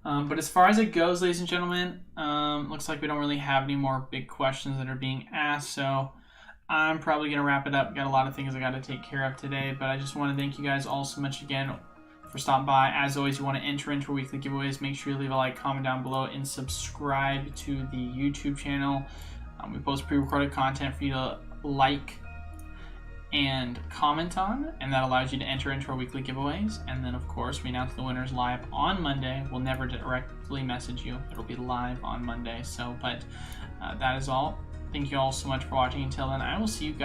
But as far as it goes, ladies and gentlemen, looks like we don't really have any more big questions that are being asked, so I'm probably going to wrap it up. Got a lot of things I got to take care of today, but I just want to thank you guys all so much again for stopping by. As always, you want to enter into our weekly giveaways, make sure you leave a like, comment down below, and subscribe to the YouTube channel. We post pre-recorded content for you to like and comment on, and that allows you to enter into our weekly giveaways. And then, of course, we announce the winners live on Monday. We'll never directly message you. It'll be live on Monday. So, but that is all. Thank you all so much for watching. Until then, I will see you guys.